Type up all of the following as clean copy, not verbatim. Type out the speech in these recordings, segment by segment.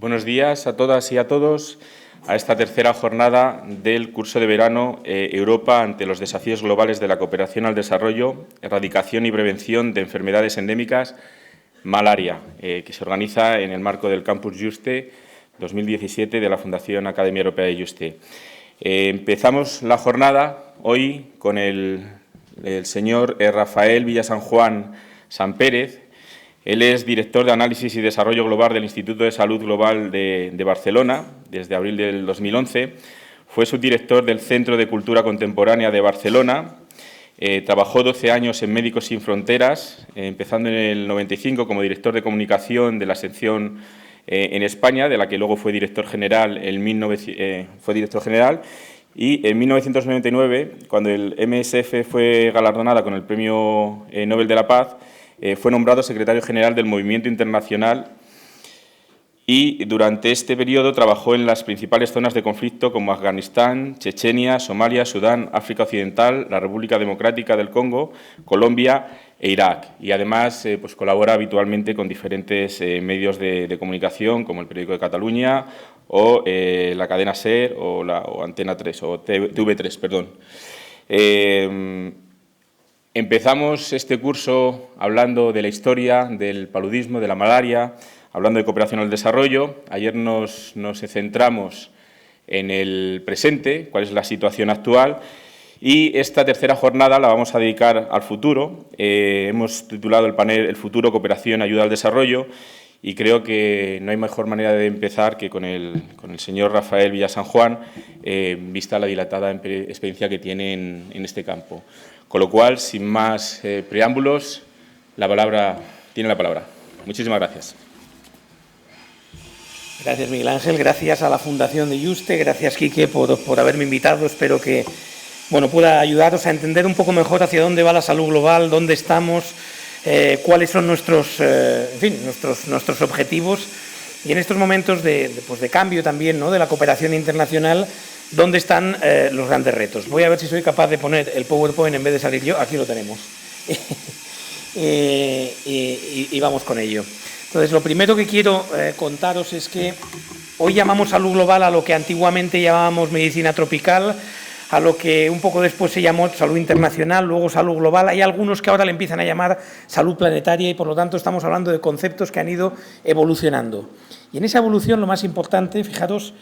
Buenos días a todas y a todos a esta tercera jornada del curso de verano Europa ante los desafíos globales de la cooperación al desarrollo, erradicación y prevención de enfermedades endémicas, malaria, que se organiza en el marco del Campus Juste 2017 de la Fundación Academia Europea de Juste. Empezamos la jornada hoy con el señor Rafael Villasanjuan Sampérez. Él es director de Análisis y Desarrollo Global del Instituto de Salud Global de Barcelona desde abril del 2011. Fue subdirector del Centro de Cultura Contemporánea de Barcelona. Trabajó 12 años en Médicos Sin Fronteras, empezando en el 95 como director de comunicación de la sección en España, de la que luego fue director general y en 1999, cuando el MSF fue galardonada con el Premio Nobel de la Paz, fue nombrado secretario general del Movimiento Internacional y durante este periodo trabajó en las principales zonas de conflicto como Afganistán, Chechenia, Somalia, Sudán, África Occidental, la República Democrática del Congo, Colombia e Irak. Y además colabora habitualmente con diferentes medios de comunicación como el Periódico de Cataluña o la cadena SER o Antena 3 o TV3, perdón. Empezamos este curso hablando de la historia del paludismo, de la malaria, hablando de cooperación al desarrollo. Ayer nos centramos en el presente, cuál es la situación actual, y esta tercera jornada la vamos a dedicar al futuro. Hemos titulado el panel «El futuro, cooperación, ayuda al desarrollo», y creo que no hay mejor manera de empezar que con el señor Rafael Villasanjuan, vista la dilatada experiencia que tiene en este campo. Con lo cual, sin más preámbulos, tiene la palabra. Muchísimas gracias. Gracias, Miguel Ángel. Gracias a la Fundación de Juste. Gracias, Quique, por haberme invitado. Espero que pueda ayudaros a entender un poco mejor hacia dónde va la salud global, dónde estamos, cuáles son nuestros objetivos. Y en estos momentos de cambio también, ¿no?, de la cooperación internacional, ¿dónde están los grandes retos? Voy a ver si soy capaz de poner el PowerPoint en vez de salir yo. Aquí lo tenemos. y vamos con ello. Entonces, lo primero que quiero contaros es que hoy llamamos salud global a lo que antiguamente llamábamos medicina tropical, a lo que un poco después se llamó salud internacional, luego salud global. Hay algunos que ahora le empiezan a llamar salud planetaria y, por lo tanto, estamos hablando de conceptos que han ido evolucionando. Y en esa evolución lo más importante, fijaros,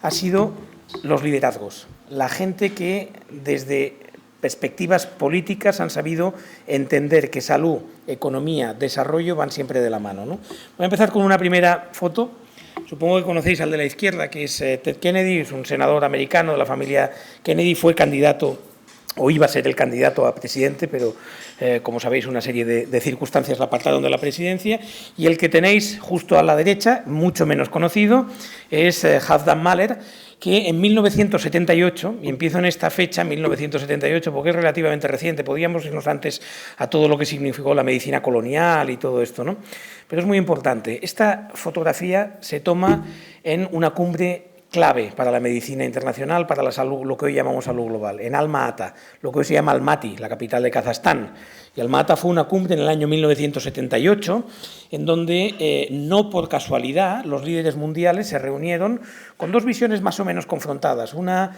ha sido los liderazgos, la gente que desde perspectivas políticas han sabido entender que salud, economía, desarrollo van siempre de la mano, ¿no? Voy a empezar con una primera foto. Supongo que conocéis al de la izquierda, que es Ted Kennedy, es un senador americano de la familia Kennedy, fue candidato o iba a ser el candidato a presidente, pero como sabéis una serie de circunstancias la apartaron de la presidencia. Y el que tenéis justo a la derecha, mucho menos conocido, es Halfdan Mahler, que en 1978, y empiezo en esta fecha, 1978, porque es relativamente reciente, podríamos irnos antes a todo lo que significó la medicina colonial y todo esto, ¿no? Pero es muy importante. Esta fotografía se toma en una cumbre clave para la medicina internacional, para la salud, lo que hoy llamamos salud global, en Alma-Ata, lo que hoy se llama Almaty, la capital de Kazajstán. Y Alma-Ata fue una cumbre en el año 1978, en donde, no por casualidad, los líderes mundiales se reunieron con dos visiones más o menos confrontadas, una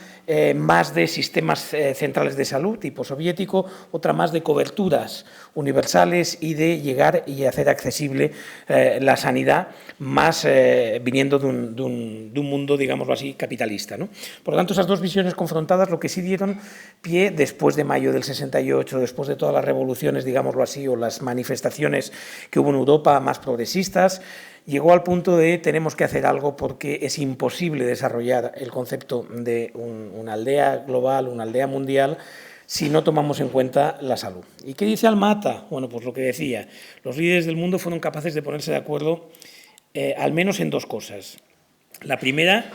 más de sistemas centrales de salud, tipo soviético, otra más de coberturas universales y de llegar y hacer accesible la sanidad, más viniendo de un mundo, digámoslo así, capitalista, ¿no? Por lo tanto, esas dos visiones confrontadas lo que sí dieron pie, después de mayo del 68, después de todas las revoluciones, digámoslo así, o las manifestaciones que hubo en Europa más progresistas, llegó al punto de tenemos que hacer algo porque es imposible desarrollar el concepto de una aldea global, una aldea mundial, si no tomamos en cuenta la salud. ¿Y qué dice Alma-Ata? Bueno, pues lo que decía, los líderes del mundo fueron capaces de ponerse de acuerdo al menos en dos cosas. La primera,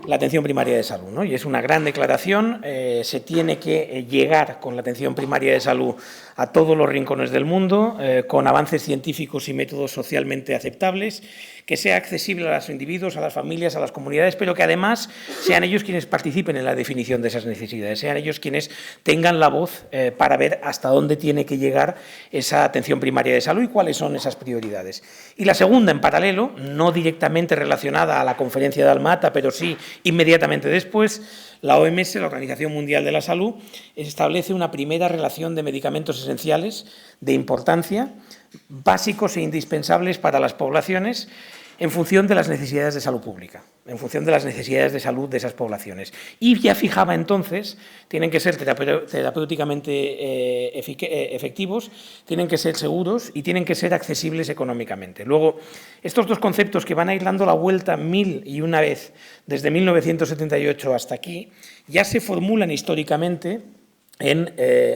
la atención primaria de salud, ¿no? Y es una gran declaración, se tiene que llegar con la atención primaria de salud a todos los rincones del mundo, con avances científicos y métodos socialmente aceptables, que sea accesible a los individuos, a las familias, a las comunidades, pero que además sean ellos quienes participen en la definición de esas necesidades, sean ellos quienes tengan la voz para ver hasta dónde tiene que llegar esa atención primaria de salud y cuáles son esas prioridades. Y la segunda, en paralelo, no directamente relacionada a la conferencia de Alma-Ata, pero sí inmediatamente después, la OMS, la Organización Mundial de la Salud, establece una primera relación de medicamentos esenciales de importancia, básicos e indispensables para las poblaciones, en función de las necesidades de salud pública, en función de las necesidades de salud de esas poblaciones. Y ya fijaba entonces, tienen que ser terapéuticamente efectivos, tienen que ser seguros y tienen que ser accesibles económicamente. Luego, estos dos conceptos que van a ir dando la vuelta 1001 vez desde 1978 hasta aquí, ya se formulan históricamente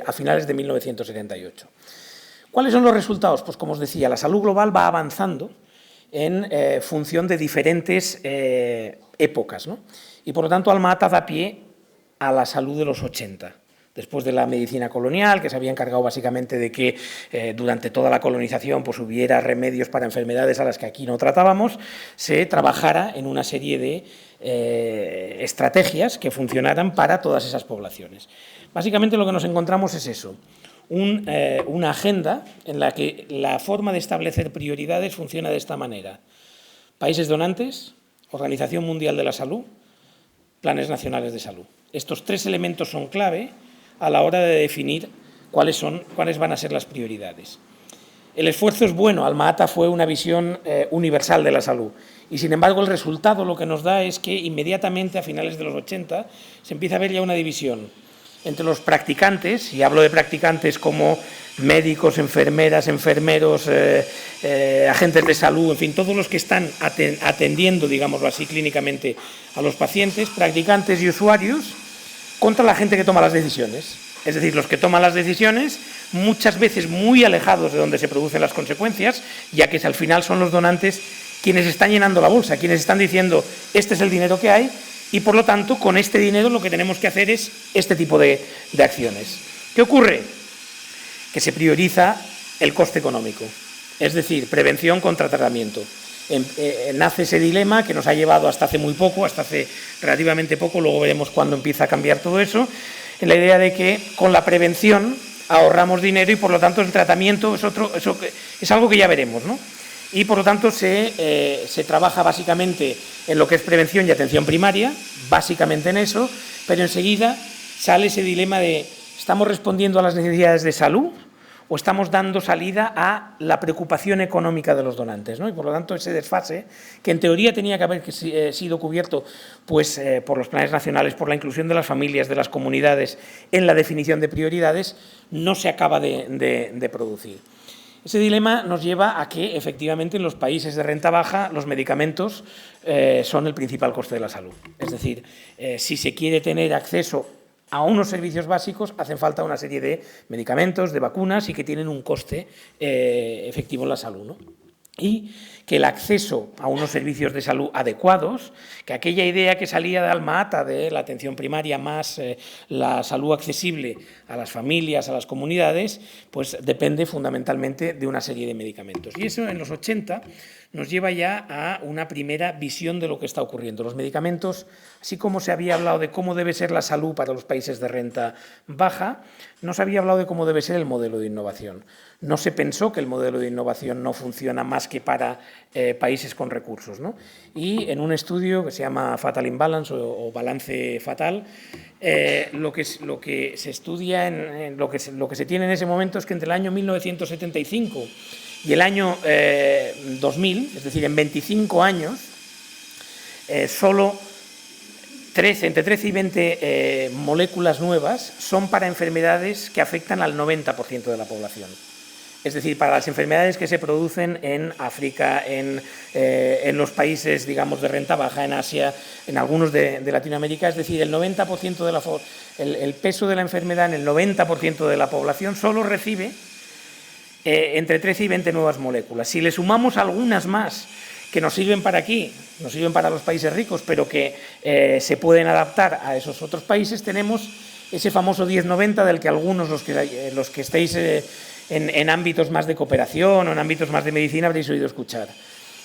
a finales de 1978. ¿Cuáles son los resultados? Pues como os decía, la salud global va avanzando en función de diferentes épocas, ¿no? Y por lo tanto Alma-Ata da pie a la salud de los 80. Después de la medicina colonial, que se había encargado básicamente de que durante toda la colonización pues, hubiera remedios para enfermedades a las que aquí no tratábamos, se trabajara en una serie de estrategias que funcionaran para todas esas poblaciones. Básicamente lo que nos encontramos es eso. Una agenda en la que la forma de establecer prioridades funciona de esta manera. Países donantes, Organización Mundial de la Salud, planes nacionales de salud. Estos tres elementos son clave a la hora de definir cuáles van a ser las prioridades. El esfuerzo es bueno, Alma-Ata fue una visión universal de la salud y, sin embargo, el resultado lo que nos da es que inmediatamente a finales de los 80 se empieza a ver ya una división entre los practicantes, y hablo de practicantes como médicos, enfermeras, enfermeros, agentes de salud, en fin, todos los que están atendiendo, digámoslo así, clínicamente a los pacientes, practicantes y usuarios, contra la gente que toma las decisiones. Es decir, los que toman las decisiones, muchas veces muy alejados de donde se producen las consecuencias, ya que al final son los donantes quienes están llenando la bolsa, quienes están diciendo, este es el dinero que hay, y, por lo tanto, con este dinero lo que tenemos que hacer es este tipo de acciones. ¿Qué ocurre? Que se prioriza el coste económico, es decir, prevención contra tratamiento. Nace ese dilema que nos ha llevado hasta hace muy poco, hasta hace relativamente poco, luego veremos cuándo empieza a cambiar todo eso, en la idea de que con la prevención ahorramos dinero y, por lo tanto, el tratamiento es algo que ya veremos, ¿no? Y, por lo tanto, se trabaja básicamente en lo que es prevención y atención primaria, básicamente en eso, pero enseguida sale ese dilema de ¿estamos respondiendo a las necesidades de salud o estamos dando salida a la preocupación económica de los donantes, ¿no? Y, por lo tanto, ese desfase, que en teoría tenía que haber sido cubierto pues, por los planes nacionales, por la inclusión de las familias, de las comunidades en la definición de prioridades, no se acaba de producir. Ese dilema nos lleva a que, efectivamente, en los países de renta baja los medicamentos son el principal coste de la salud. Es decir, si se quiere tener acceso a unos servicios básicos, hacen falta una serie de medicamentos, de vacunas y que tienen un coste efectivo en la salud, ¿no? Y que el acceso a unos servicios de salud adecuados, que aquella idea que salía de Alma-Ata de la atención primaria más la salud accesible a las familias, a las comunidades, pues depende fundamentalmente de una serie de medicamentos. Y eso en los 80 nos lleva ya a una primera visión de lo que está ocurriendo. Los medicamentos, así como se había hablado de cómo debe ser la salud para los países de renta baja, no se había hablado de cómo debe ser el modelo de innovación. No se pensó que el modelo de innovación no funciona más que para países con recursos, ¿no? Y en un estudio que se llama Fatal Imbalance o balance fatal, lo que se estudia, lo que se tiene en ese momento es que entre el año 1975 y el año 2000, es decir, en 25 años, solo entre 13 y 20 moléculas nuevas son para enfermedades que afectan al 90% de la población. Es decir, para las enfermedades que se producen en África, en los países, digamos, de renta baja, en Asia, en algunos de Latinoamérica, es decir, el 90% el peso de la enfermedad en el 90% de la población solo recibe entre 13 y 20 nuevas moléculas. Si le sumamos algunas más que nos sirven para aquí, nos sirven para los países ricos, pero que se pueden adaptar a esos otros países, tenemos ese famoso 10-90 del que algunos, los que estéis en ámbitos más de cooperación o en ámbitos más de medicina, habréis oído escuchar.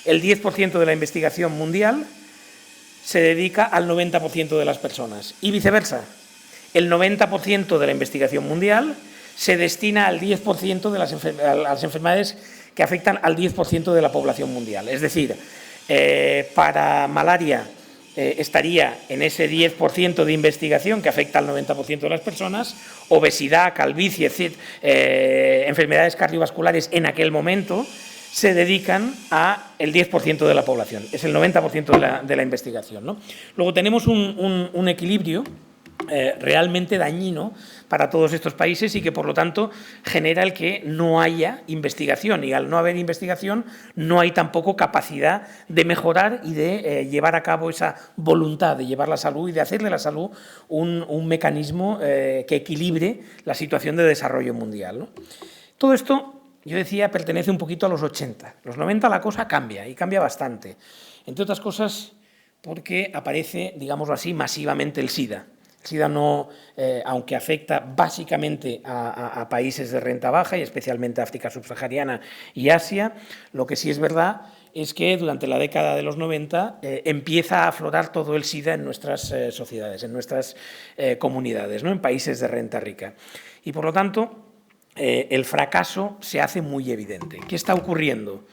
el 10% de la investigación mundial se dedica al 90% de las personas y viceversa. El 90% de la investigación mundial se destina al 10% de las enfermedades que afectan al 10% de la población mundial. Es decir, para malaria estaría en ese 10% de investigación que afecta al 90% de las personas, obesidad, calvicie, enfermedades cardiovasculares en aquel momento se dedican al 10% de la población, es el 90% de la investigación, ¿no? Luego tenemos un equilibrio realmente dañino para todos estos países y que, por lo tanto, genera el que no haya investigación, y al no haber investigación no hay tampoco capacidad de mejorar y de llevar a cabo esa voluntad de llevar la salud y de hacer de la salud un mecanismo que equilibre la situación de desarrollo mundial, ¿no? Todo esto, yo decía, pertenece un poquito a los 80. Los 90 la cosa cambia, y cambia bastante. Entre otras cosas porque aparece, digámoslo así, masivamente el SIDA. El SIDA no, aunque afecta básicamente a países de renta baja y especialmente a África subsahariana y Asia, lo que sí es verdad es que durante la década de los 90 empieza a aflorar todo el SIDA en nuestras sociedades, en nuestras comunidades, ¿no? En países de renta rica. Y por lo tanto, el fracaso se hace muy evidente. ¿Qué está ocurriendo?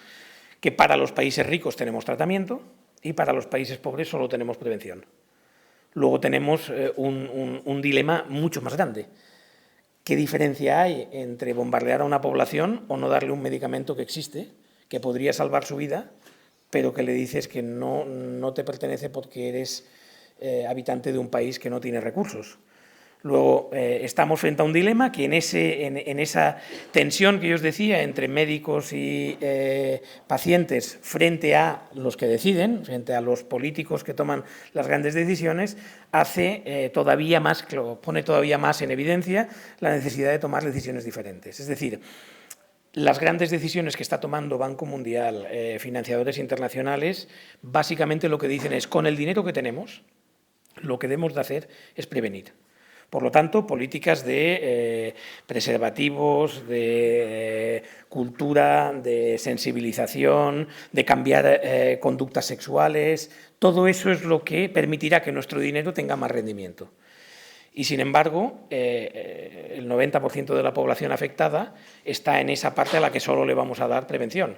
Que para los países ricos tenemos tratamiento y para los países pobres solo tenemos prevención. Luego tenemos un dilema mucho más grande. ¿Qué diferencia hay entre bombardear a una población o no darle un medicamento que existe, que podría salvar su vida, pero que le dices que no te pertenece porque eres habitante de un país que no tiene recursos? Luego, estamos frente a un dilema que en esa tensión que yo os decía entre médicos y pacientes frente a los que deciden, frente a los políticos que toman las grandes decisiones, hace todavía más, pone todavía más en evidencia la necesidad de tomar decisiones diferentes. Es decir, las grandes decisiones que está tomando Banco Mundial, financiadores internacionales, básicamente lo que dicen es, con el dinero que tenemos, lo que debemos de hacer es prevenir. Por lo tanto, políticas de preservativos, de cultura, de sensibilización, de cambiar conductas sexuales, todo eso es lo que permitirá que nuestro dinero tenga más rendimiento. Y, sin embargo, el 90% de la población afectada está en esa parte a la que solo le vamos a dar prevención.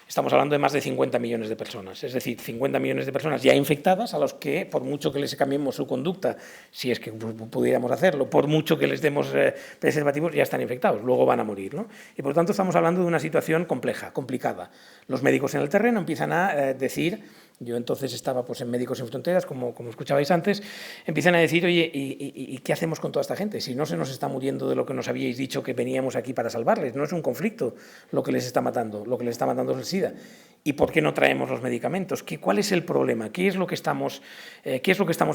Estamos hablando de más de 50 millones de personas, es decir, 50 millones de personas ya infectadas a los que, por mucho que les cambiemos su conducta, si es que pudiéramos hacerlo, por mucho que les demos preservativos, ya están infectados, luego van a morir, ¿no? Y, por lo tanto, estamos hablando de una situación compleja, complicada. Los médicos en el terreno empiezan a decir, yo entonces estaba pues, en Médicos Sin Fronteras, como escuchabais antes, empiezan a decir, oye, ¿y qué hacemos con toda esta gente? Si no se nos está muriendo de lo que nos habíais dicho que veníamos aquí para salvarles, no es un conflicto lo que les está matando, lo que les está matando es el SIDA. ¿Y por qué no traemos los medicamentos? ¿Cuál es el problema? ¿Qué es lo que estamos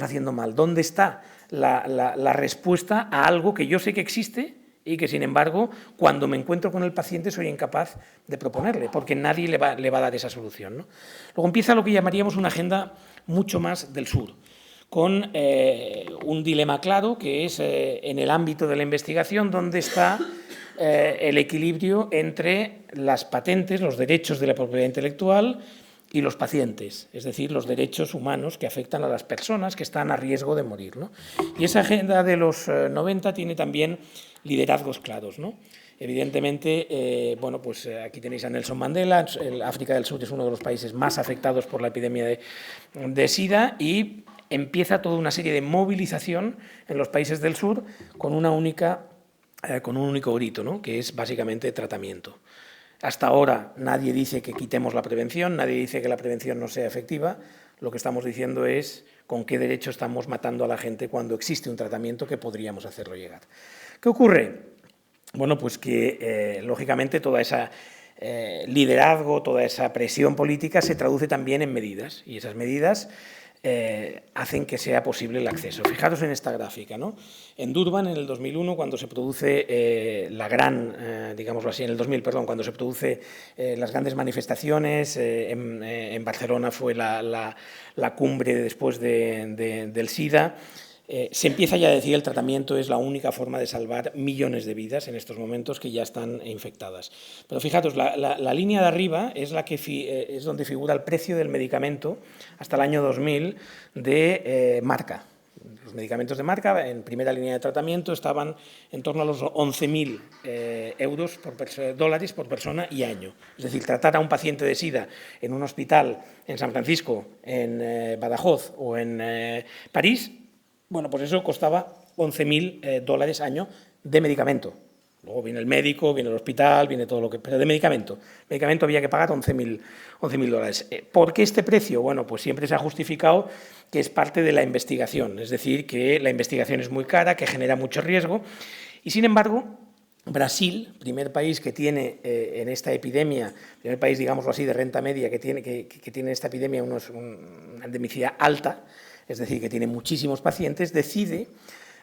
haciendo mal? ¿Dónde está la respuesta a algo que yo sé que existe y que, sin embargo, cuando me encuentro con el paciente soy incapaz de proponerle, porque nadie le va a dar esa solución, ¿no? Luego empieza lo que llamaríamos una agenda mucho más del sur, con un dilema claro, que es en el ámbito de la investigación, donde está el equilibrio entre las patentes, los derechos de la propiedad intelectual y los pacientes, es decir, los derechos humanos que afectan a las personas que están a riesgo de morir, ¿no? Y esa agenda de los 90 tiene también liderazgos claros, ¿no? Evidentemente, bueno, pues aquí tenéis a Nelson Mandela, África del Sur es uno de los países más afectados por la epidemia de SIDA y empieza toda una serie de movilización en los países del sur con un único grito, ¿no? Que es básicamente tratamiento. Hasta ahora nadie dice que quitemos la prevención, nadie dice que la prevención no sea efectiva. Lo que estamos diciendo es con qué derecho estamos matando a la gente cuando existe un tratamiento que podríamos hacerlo llegar. ¿Qué ocurre? Bueno, pues que lógicamente toda esa liderazgo, toda esa presión política se traduce también en medidas y esas medidas hacen que sea posible el acceso. Fijaros en esta gráfica, ¿no? En Durban, en el 2001, cuando se produce digámoslo así, en el 2000, perdón, cuando se produce las grandes manifestaciones, en Barcelona fue la cumbre después del SIDA, se empieza ya a decir que el tratamiento es la única forma de salvar millones de vidas en estos momentos que ya están infectadas. Pero fijaros, la línea de arriba es, es donde figura el precio del medicamento hasta el año 2000 de marca. Los medicamentos de marca en primera línea de tratamiento estaban en torno a los 11.000 dólares por persona y año. Es decir, tratar a un paciente de SIDA en un hospital en San Francisco, en Badajoz o en París, bueno, pues eso costaba 11.000 dólares año de medicamento. Luego viene el médico, viene el hospital, viene todo lo que... Pero de medicamento. Medicamento había que pagar 11.000 dólares. ¿Por qué este precio? Bueno, pues siempre se ha justificado que es parte de la investigación. Es decir, que la investigación es muy cara, que genera mucho riesgo. Y, sin embargo, Brasil, primer país que tiene en esta epidemia, primer país, digámoslo así, de renta media, que tiene esta epidemia una endemicidad alta, es decir, que tiene muchísimos pacientes, decide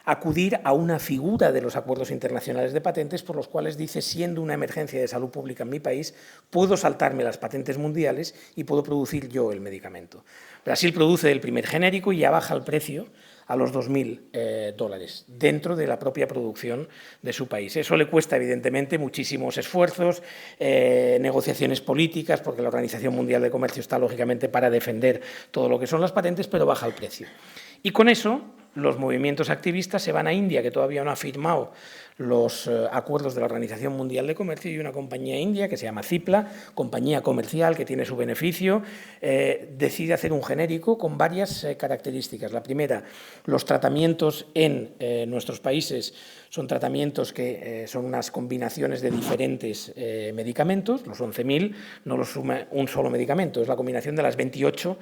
acudir a una figura de los acuerdos internacionales de patentes por los cuales dice, siendo una emergencia de salud pública en mi país, puedo saltarme las patentes mundiales y puedo producir yo el medicamento. Brasil produce el primer genérico y ya baja el precio a los 2.000 dólares dentro de la propia producción de su país. Eso le cuesta, evidentemente, muchísimos esfuerzos, negociaciones políticas, porque la Organización Mundial de Comercio está, lógicamente, para defender todo lo que son las patentes, pero baja el precio. Y con eso, los movimientos activistas se van a India, que todavía no ha firmado los acuerdos de la Organización Mundial de Comercio, y una compañía india que se llama Cipla, compañía comercial que tiene su beneficio, decide hacer un genérico con varias características. La primera, los tratamientos en nuestros países son tratamientos que son unas combinaciones de diferentes medicamentos. Los 11.000 no los suma un solo medicamento, es la combinación de las 28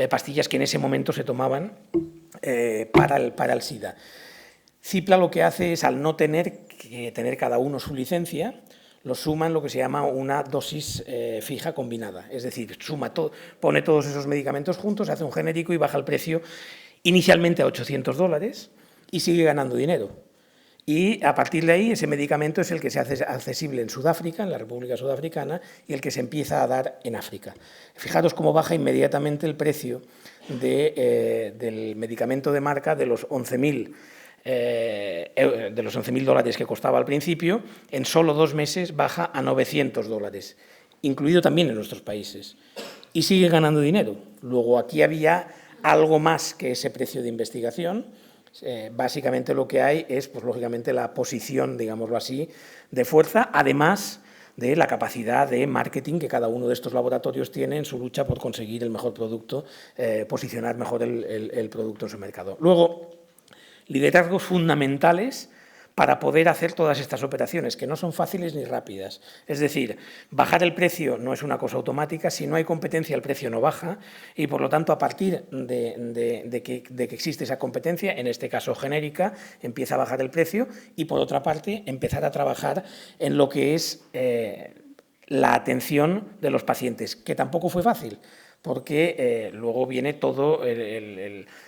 pastillas que en ese momento se tomaban para el SIDA. Cipla lo que hace es, al no tener que tener cada uno su licencia, lo suma en lo que se llama una dosis fija combinada. Es decir, pone todos esos medicamentos juntos, hace un genérico y baja el precio inicialmente a 800 dólares y sigue ganando dinero. Y a partir de ahí, ese medicamento es el que se hace accesible en Sudáfrica, en la República Sudafricana, y el que se empieza a dar en África. Fijaros cómo baja inmediatamente el precio del medicamento de marca de los 11.000 dólares que costaba al principio. En solo 2 meses baja a 900 dólares, incluido también en nuestros países, y sigue ganando dinero. Luego, aquí había algo más que ese precio de investigación. Básicamente lo que hay es, pues lógicamente, la posición, digámoslo así, de fuerza, además de la capacidad de marketing que cada uno de estos laboratorios tiene en su lucha por conseguir el mejor producto, posicionar mejor el producto en su mercado. Luego, liderazgos fundamentales para poder hacer todas estas operaciones, que no son fáciles ni rápidas. Es decir, bajar el precio no es una cosa automática. Si no hay competencia, el precio no baja, y por lo tanto, a partir de que existe esa competencia, en este caso genérica, empieza a bajar el precio, y por otra parte, empezar a trabajar en lo que es la atención de los pacientes, que tampoco fue fácil, porque luego viene todo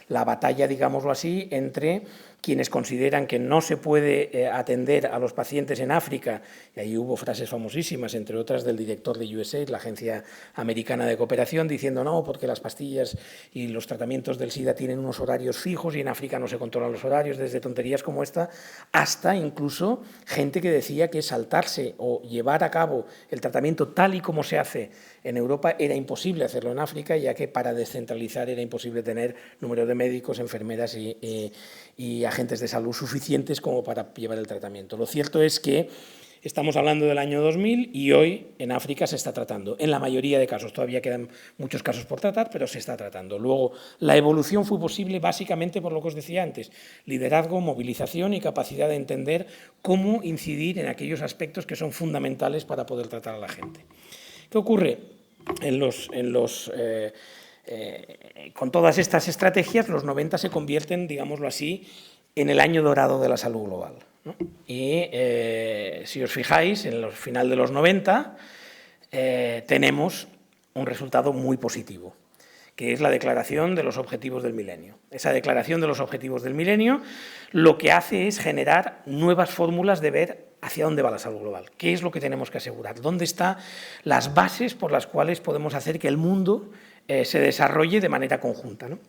la batalla, digámoslo así, entre quienes consideran que no se puede atender a los pacientes en África, y ahí hubo frases famosísimas, entre otras del director de USAID, la Agencia Americana de Cooperación, diciendo no, porque las pastillas y los tratamientos del SIDA tienen unos horarios fijos y en África no se controlan los horarios, desde tonterías como esta, hasta incluso gente que decía que saltarse o llevar a cabo el tratamiento tal y como se hace en Europa era imposible hacerlo en África, ya que para descentralizar era imposible tener número de médicos, enfermeras y agentes de salud suficientes como para llevar el tratamiento. Lo cierto es que estamos hablando del año 2000 y hoy en África se está tratando. En la mayoría de casos, todavía quedan muchos casos por tratar, pero se está tratando. Luego, la evolución fue posible básicamente por lo que os decía antes: liderazgo, movilización y capacidad de entender cómo incidir en aquellos aspectos que son fundamentales para poder tratar a la gente. ¿Qué ocurre? Con todas estas estrategias, los 90 se convierten, digámoslo así, en el año dorado de la salud global, ¿no? Y si os fijáis, en el final de los 90 tenemos un resultado muy positivo, que es la Declaración de los Objetivos del Milenio. Esa Declaración de los Objetivos del Milenio lo que hace es generar nuevas fórmulas de ver hacia dónde va la salud global, qué es lo que tenemos que asegurar, dónde están las bases por las cuales podemos hacer que el mundo se desarrolle de manera conjunta, ¿no?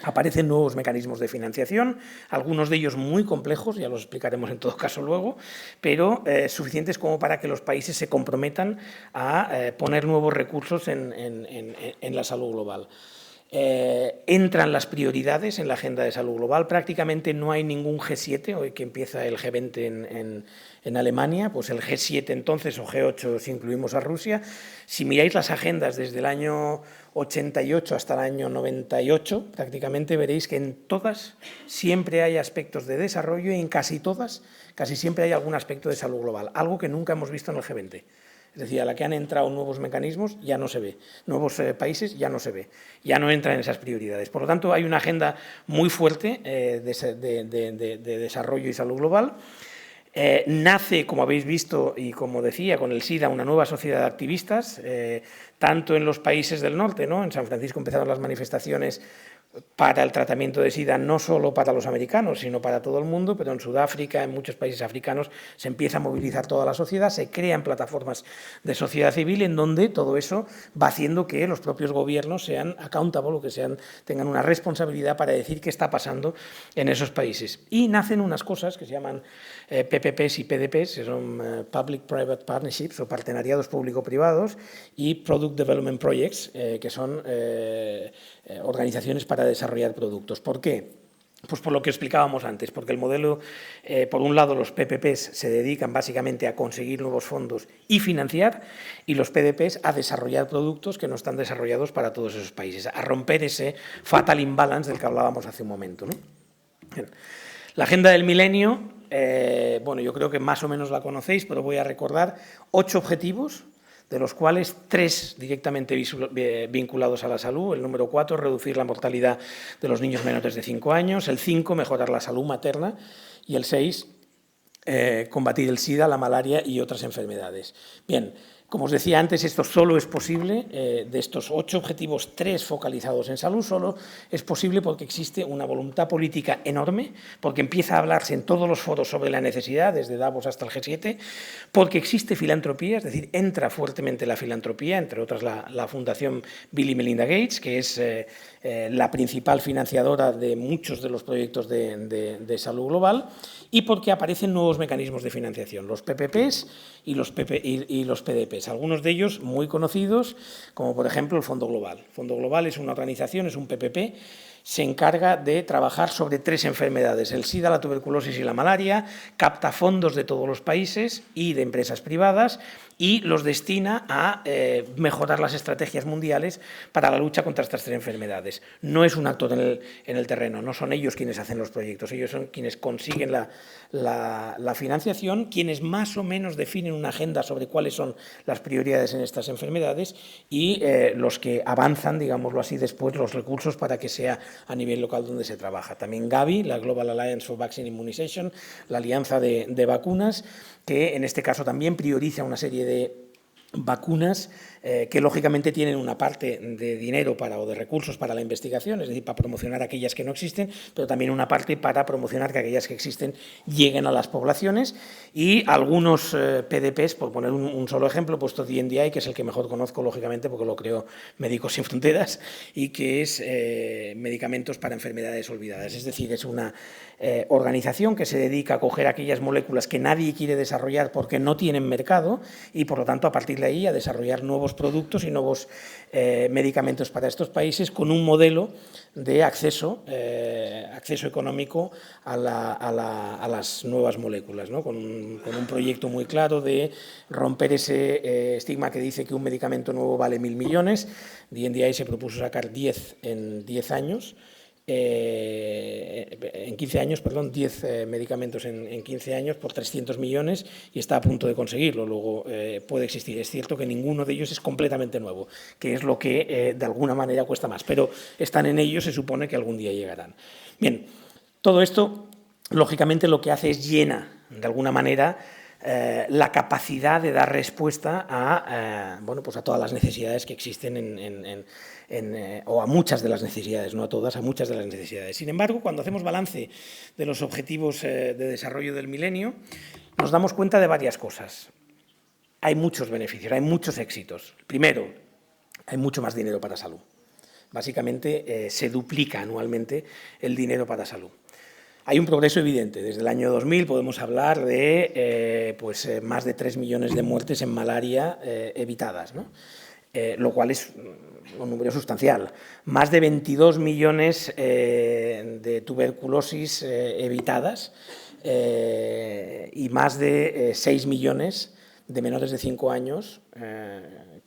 Aparecen nuevos mecanismos de financiación, algunos de ellos muy complejos, ya los explicaremos en todo caso luego, pero suficientes como para que los países se comprometan a poner nuevos recursos en la salud global. Entran las prioridades en la agenda de salud global. Prácticamente no hay ningún G7, hoy que empieza el G20 en Alemania, pues el G7 entonces o G8 si incluimos a Rusia. Si miráis las agendas desde el año 88 hasta el año 98, prácticamente veréis que en todas siempre hay aspectos de desarrollo y en casi todas, casi siempre hay algún aspecto de salud global, algo que nunca hemos visto en el G20. Es decir, a la que han entrado nuevos mecanismos ya no se ve, nuevos países ya no se ve, ya no entran en esas prioridades. Por lo tanto, hay una agenda muy fuerte de desarrollo y salud global. Nace, como habéis visto y como decía, con el SIDA una nueva sociedad de activistas, tanto en los países del norte, ¿no? En San Francisco empezaron las manifestaciones para el tratamiento de SIDA, no solo para los americanos, sino para todo el mundo, pero en Sudáfrica, en muchos países africanos, se empieza a movilizar toda la sociedad, se crean plataformas de sociedad civil en donde todo eso va haciendo que los propios gobiernos sean accountable o que tengan una responsabilidad para decir qué está pasando en esos países. Y nacen unas cosas que se llaman PPPs y PDPs, que son Public-Private Partnerships o partenariados público-privados, y Product Development Projects, que son organizaciones para desarrollar productos. ¿Por qué? Pues por lo que explicábamos antes, porque el modelo, por un lado, los PPPs se dedican básicamente a conseguir nuevos fondos y financiar, y los PDPs a desarrollar productos que no están desarrollados para todos esos países, a romper ese fatal imbalance del que hablábamos hace un momento, ¿no? Bien. La Agenda del Milenio, bueno, yo creo que más o menos la conocéis, pero voy a recordar 8 objetivos, de los cuales 3 directamente vinculados a la salud. El número 4, reducir la mortalidad de los niños menores de 5 años. El 5, mejorar la salud materna. Y el 6, combatir el SIDA, la malaria y otras enfermedades. Bien, como os decía antes, esto solo es posible, de estos 8 objetivos, 3 focalizados en salud, solo es posible porque existe una voluntad política enorme, porque empieza a hablarse en todos los foros sobre la necesidad, desde Davos hasta el G7, porque existe filantropía, es decir, entra fuertemente la filantropía, entre otras la Fundación Bill y Melinda Gates, que es la principal financiadora de muchos de los proyectos de salud global, y porque aparecen nuevos mecanismos de financiación, los PPPs y los PDPs, algunos de ellos muy conocidos, como por ejemplo el Fondo Global. El Fondo Global es una organización, es un PPP, se encarga de trabajar sobre 3 enfermedades, el SIDA, la tuberculosis y la malaria, capta fondos de todos los países y de empresas privadas y los destina a mejorar las estrategias mundiales para la lucha contra estas 3 enfermedades. No es un actor en el terreno, no son ellos quienes hacen los proyectos, ellos son quienes consiguen la financiación, quienes más o menos definen una agenda sobre cuáles son las prioridades en estas enfermedades y los que avanzan, digámoslo así, después los recursos para que sea a nivel local donde se trabaja. También Gavi, la Global Alliance for Vaccine Immunization, la alianza de vacunas, que en este caso también prioriza una serie de vacunas que lógicamente tienen una parte de dinero o de recursos para la investigación, es decir, para promocionar aquellas que no existen, pero también una parte para promocionar que aquellas que existen lleguen a las poblaciones y algunos PDPs, por poner un solo ejemplo, he puesto DNDi, que es el que mejor conozco lógicamente porque lo creó Médicos Sin Fronteras y que es medicamentos para enfermedades olvidadas, es decir, es una organización que se dedica a coger aquellas moléculas que nadie quiere desarrollar porque no tienen mercado y por lo tanto a partir de ahí a desarrollar nuevos productos y nuevos medicamentos para estos países con un modelo de acceso económico a las nuevas moléculas, ¿no? con un proyecto muy claro de romper ese estigma que dice que un medicamento nuevo vale 1.000 millones. DNDi se propuso sacar 10 en 10 años. En 15 años, perdón, 10 medicamentos en 15 años por 300 millones y está a punto de conseguirlo. Luego puede existir. Es cierto que ninguno de ellos es completamente nuevo, que es lo que de alguna manera cuesta más, pero están en ello, se supone que algún día llegarán. Bien, todo esto, lógicamente, lo que hace es llena, de alguna manera, la capacidad de dar respuesta a todas las necesidades que existen o a muchas de las necesidades, no a todas, a muchas de las necesidades. Sin embargo, cuando hacemos balance de los objetivos de desarrollo del milenio, nos damos cuenta de varias cosas. Hay muchos beneficios, hay muchos éxitos. Primero, hay mucho más dinero para salud. Básicamente se duplica anualmente el dinero para salud. Hay un progreso evidente. Desde el año 2000 podemos hablar de más de 3 millones de muertes en malaria evitadas, ¿no? Lo cual es un número sustancial. Más de 22 millones de tuberculosis evitadas y más de 6 millones de menores de 5 años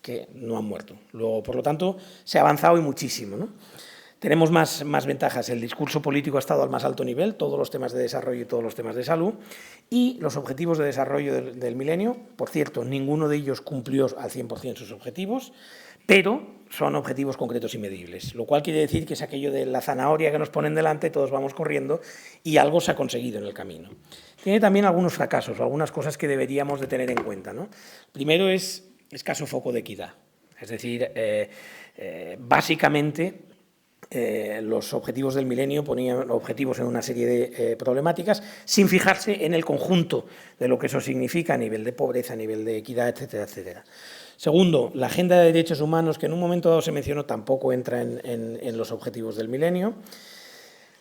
que no han muerto. Luego, por lo tanto, se ha avanzado y muchísimo, ¿no? Tenemos más ventajas. El discurso político ha estado al más alto nivel, todos los temas de desarrollo y todos los temas de salud, y los objetivos de desarrollo del milenio, por cierto, ninguno de ellos cumplió al 100% sus objetivos, pero son objetivos concretos y medibles, lo cual quiere decir que es aquello de la zanahoria que nos ponen delante, todos vamos corriendo y algo se ha conseguido en el camino. Tiene también algunos fracasos, algunas cosas que deberíamos de tener en cuenta, ¿no? Primero es escaso foco de equidad, es decir, básicamente los objetivos del milenio ponían objetivos en una serie de problemáticas sin fijarse en el conjunto de lo que eso significa a nivel de pobreza, a nivel de equidad, etcétera, etcétera. Segundo, la agenda de derechos humanos, que en un momento dado se mencionó, tampoco entra en los objetivos del milenio.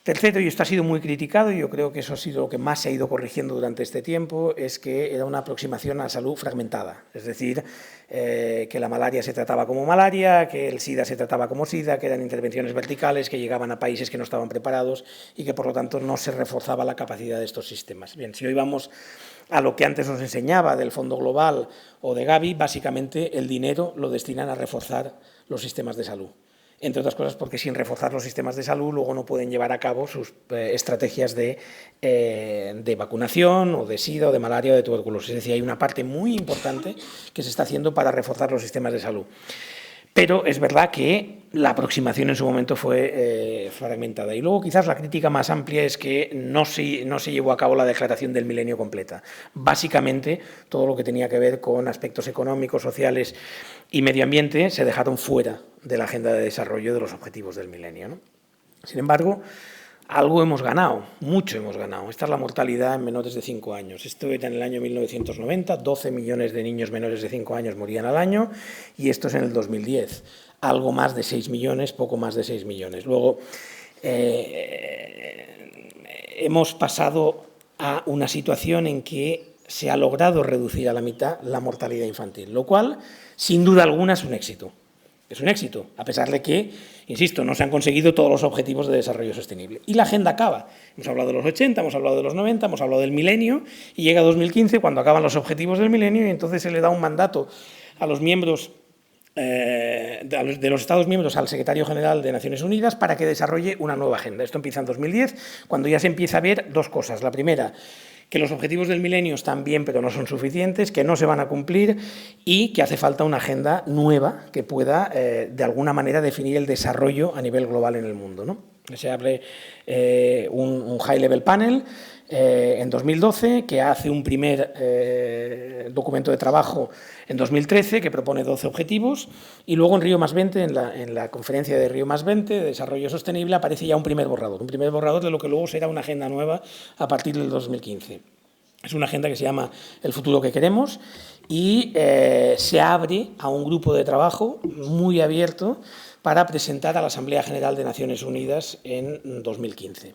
Tercero, y esto ha sido muy criticado, y yo creo que eso ha sido lo que más se ha ido corrigiendo durante este tiempo, es que era una aproximación a la salud fragmentada. Es decir, que la malaria se trataba como malaria, que el SIDA se trataba como SIDA, que eran intervenciones verticales, que llegaban a países que no estaban preparados y que, por lo tanto, no se reforzaba la capacidad de estos sistemas. Bien, si hoy vamos a lo que antes nos enseñaba del Fondo Global o de Gavi, básicamente el dinero lo destinan a reforzar los sistemas de salud. Entre otras cosas porque sin reforzar los sistemas de salud luego no pueden llevar a cabo sus estrategias de vacunación o de SIDA o de malaria o de tuberculosis. Es decir, hay una parte muy importante que se está haciendo para reforzar los sistemas de salud. Pero es verdad que la aproximación en su momento fue fragmentada. Y luego quizás la crítica más amplia es que no se llevó a cabo la declaración del milenio completa. Básicamente, todo lo que tenía que ver con aspectos económicos, sociales y medio ambiente se dejaron fuera de la agenda de desarrollo de los objetivos del milenio, ¿no? Sin embargo, algo hemos ganado, mucho hemos ganado. Esta es la mortalidad en menores de 5 años. Esto era en el año 1990, 12 millones de niños menores de 5 años morían al año, y esto es en el 2010. Algo más de 6 millones, poco más de 6 millones. Luego, hemos pasado a una situación en que se ha logrado reducir a la mitad la mortalidad infantil, lo cual, sin duda alguna, es un éxito. Es un éxito, a pesar de que, insisto, no se han conseguido todos los objetivos de desarrollo sostenible. Y la agenda acaba. Hemos hablado de los 80, hemos hablado de los 90, hemos hablado del milenio, y llega 2015 cuando acaban los objetivos del milenio y entonces se le da un mandato a los miembros de los Estados miembros al Secretario General de Naciones Unidas para que desarrolle una nueva agenda. Esto empieza en 2010, cuando ya se empieza a ver dos cosas. La primera, que los objetivos del milenio están bien pero no son suficientes, que no se van a cumplir y que hace falta una agenda nueva que pueda de alguna manera definir el desarrollo a nivel global en el mundo, ¿no? Se abre un High Level Panel en 2012 que hace un primer documento de trabajo en 2013 que propone 12 objetivos y luego en Río +20, en la conferencia de Río +20 de desarrollo sostenible aparece ya un primer borrador de lo que luego será una agenda nueva a partir del 2015. Es una agenda que se llama El futuro que queremos y se abre a un grupo de trabajo muy abierto para presentar a la Asamblea General de Naciones Unidas en 2015.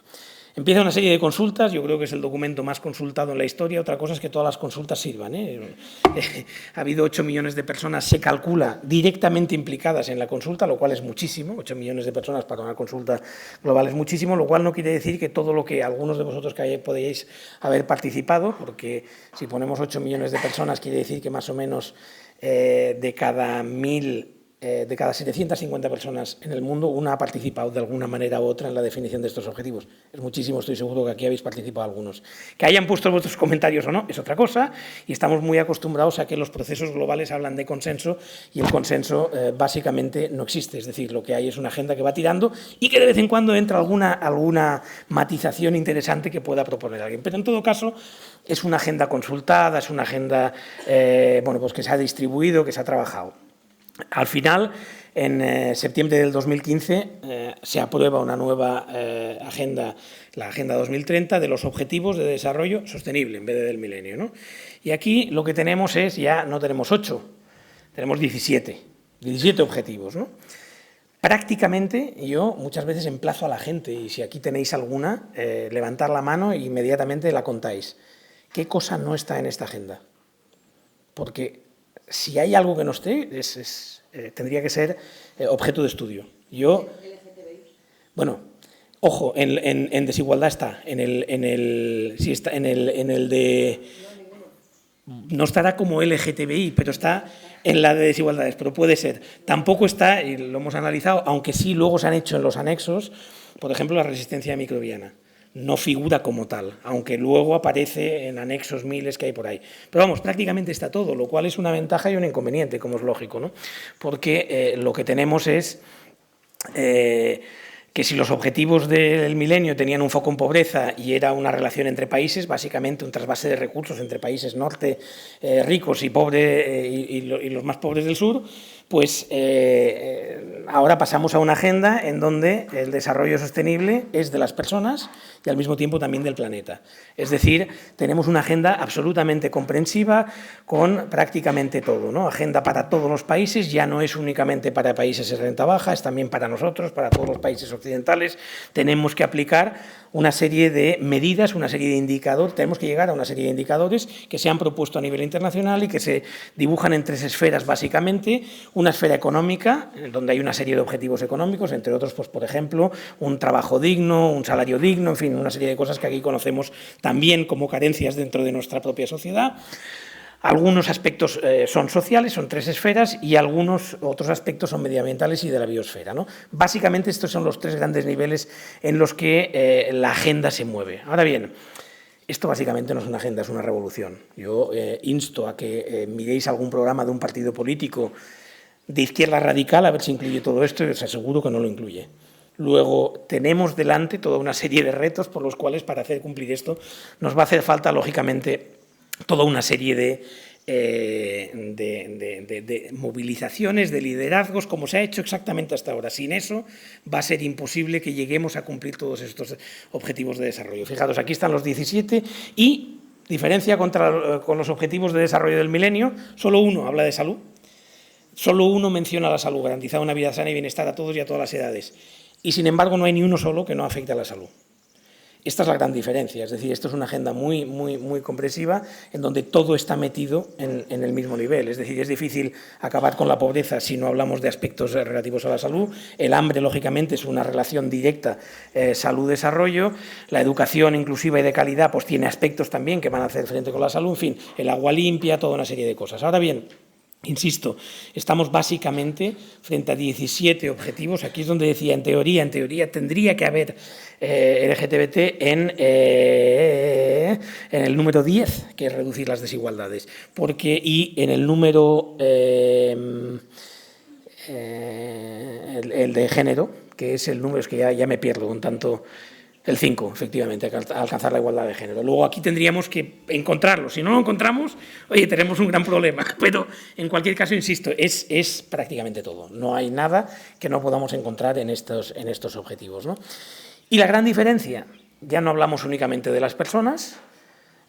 Empieza una serie de consultas, yo creo que es el documento más consultado en la historia, otra cosa es que todas las consultas sirvan, Ha habido 8 millones de personas, se calcula, directamente implicadas en la consulta, lo cual es muchísimo, 8 millones de personas para una consulta global es muchísimo, lo cual no quiere decir que todo lo que algunos de vosotros que podéis haber participado, porque si ponemos 8 millones de personas quiere decir que más o menos de cada 750 personas en el mundo, una ha participado de alguna manera u otra en la definición de estos objetivos. Es muchísimo, estoy seguro que aquí habéis participado algunos. Que hayan puesto vuestros comentarios o no es otra cosa y estamos muy acostumbrados a que los procesos globales hablan de consenso y el consenso básicamente no existe. Es decir, lo que hay es una agenda que va tirando y que de vez en cuando entra alguna matización interesante que pueda proponer alguien. Pero en todo caso es una agenda consultada, es una agenda pues que se ha distribuido, que se ha trabajado. Al final, en septiembre del 2015, se aprueba una nueva agenda, la Agenda 2030, de los Objetivos de Desarrollo Sostenible, en vez del milenio, ¿no? Y aquí lo que tenemos es, ya no tenemos 8, tenemos 17 objetivos, ¿no? Prácticamente yo muchas veces emplazo a la gente, y si aquí tenéis alguna, levantar la mano e inmediatamente la contáis. ¿Qué cosa no está en esta agenda? Porque si hay algo que no esté, tendría que ser objeto de estudio. Bueno, ojo, en desigualdad está, en el de... No estará como LGTBI, pero está en la de desigualdades, pero puede ser. Tampoco está, y lo hemos analizado, aunque sí luego se han hecho en los anexos, por ejemplo, la resistencia microbiana. No figura como tal, aunque luego aparece en anexos miles que hay por ahí. Pero vamos, prácticamente está todo, lo cual es una ventaja y un inconveniente, como es lógico, ¿no? Porque lo que tenemos es que si los objetivos del milenio tenían un foco en pobreza y era una relación entre países, básicamente un trasvase de recursos entre países norte ricos y pobres y los más pobres del sur, pues ahora pasamos a una agenda en donde el desarrollo sostenible es de las personas y al mismo tiempo también del planeta. Es decir, tenemos una agenda absolutamente comprensiva con prácticamente todo, ¿no? Agenda para todos los países, ya no es únicamente para países de renta baja, es también para nosotros, para todos los países occidentales. Tenemos que aplicar una serie de medidas, una serie de indicadores, tenemos que llegar a una serie de indicadores que se han propuesto a nivel internacional y que se dibujan en 3 esferas básicamente. Una esfera económica, donde hay una serie de objetivos económicos, entre otros, pues, por ejemplo, un trabajo digno, un salario digno, en fin, una serie de cosas que aquí conocemos también como carencias dentro de nuestra propia sociedad. Algunos aspectos son sociales, son 3 esferas, y algunos otros aspectos son medioambientales y de la biosfera, ¿no? Básicamente estos son los 3 grandes niveles en los que la agenda se mueve. Ahora bien, esto básicamente no es una agenda, es una revolución. Yo insto a que miréis algún programa de un partido político de izquierda radical a ver si incluye todo esto, y os aseguro que no lo incluye. Luego, tenemos delante toda una serie de retos por los cuales, para hacer cumplir esto, nos va a hacer falta, lógicamente, toda una serie de movilizaciones, de liderazgos, como se ha hecho exactamente hasta ahora. Sin eso va a ser imposible que lleguemos a cumplir todos estos objetivos de desarrollo. Fijaros, aquí están los 17 y, diferencia con los objetivos de desarrollo del milenio, solo uno habla de salud, solo uno menciona la salud, garantizar una vida sana y bienestar a todos y a todas las edades. Y, sin embargo, no hay ni uno solo que no afecte a la salud. Esta es la gran diferencia, es decir, esto es una agenda muy comprensiva en donde todo está metido en el mismo nivel. Es decir, es difícil acabar con la pobreza si no hablamos de aspectos relativos a la salud. El hambre, lógicamente, es una relación directa salud-desarrollo. La educación inclusiva y de calidad pues tiene aspectos también que van a hacer frente con la salud. En fin, el agua limpia, toda una serie de cosas. Ahora bien, insisto, estamos básicamente frente a 17 objetivos. Aquí es donde decía, en teoría tendría que haber LGTBT en el número 10, que es reducir las desigualdades, y en el número el de género, que es el número, es que ya me pierdo con tanto. El 5, efectivamente, alcanzar la igualdad de género. Luego aquí tendríamos que encontrarlo. Si no lo encontramos, oye, tenemos un gran problema. Pero en cualquier caso, insisto, es prácticamente todo. No hay nada que no podamos encontrar en estos objetivos, ¿no? Y la gran diferencia, ya no hablamos únicamente de las personas,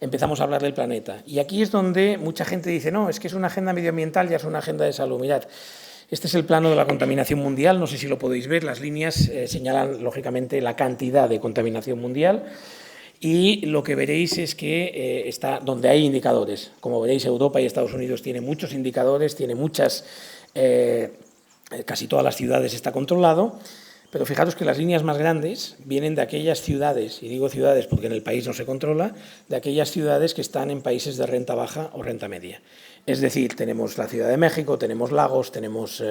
empezamos a hablar del planeta. Y aquí es donde mucha gente dice, no, es que es una agenda medioambiental, ya es una agenda de salud. Mirad, este es el plano de la contaminación mundial, no sé si lo podéis ver, las líneas señalan, lógicamente, la cantidad de contaminación mundial, y lo que veréis es que está donde hay indicadores. Como veréis, Europa y Estados Unidos tienen muchos indicadores, tiene muchas, casi todas las ciudades está controlado, pero fijaros que las líneas más grandes vienen de aquellas ciudades, y digo ciudades porque en el país no se controla, de aquellas ciudades que están en países de renta baja o renta media. Es decir, tenemos la Ciudad de México, tenemos Lagos, tenemos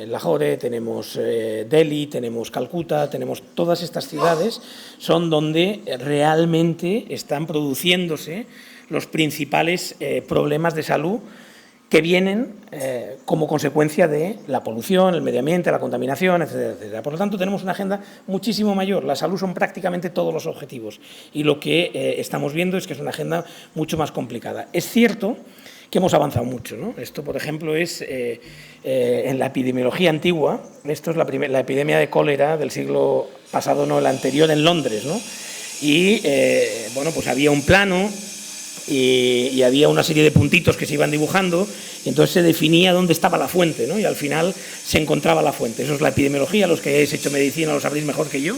Lahore, tenemos Delhi, tenemos Calcuta, tenemos todas estas ciudades, son donde realmente están produciéndose los principales problemas de salud que vienen como consecuencia de la polución, el medio ambiente, la contaminación, etcétera, etcétera. Por lo tanto, tenemos una agenda muchísimo mayor. La salud son prácticamente todos los objetivos, y lo que estamos viendo es que es una agenda mucho más complicada. Es cierto que hemos avanzado mucho, ¿no? Esto, por ejemplo, es en la epidemiología antigua. Esto es la epidemia de cólera del siglo pasado, no el anterior, en Londres, ¿no? Y, bueno, pues había un plano y había una serie de puntitos que se iban dibujando y entonces se definía dónde estaba la fuente, ¿no? Y al final se encontraba la fuente. Eso es la epidemiología. Los que hayáis hecho medicina lo sabréis mejor que yo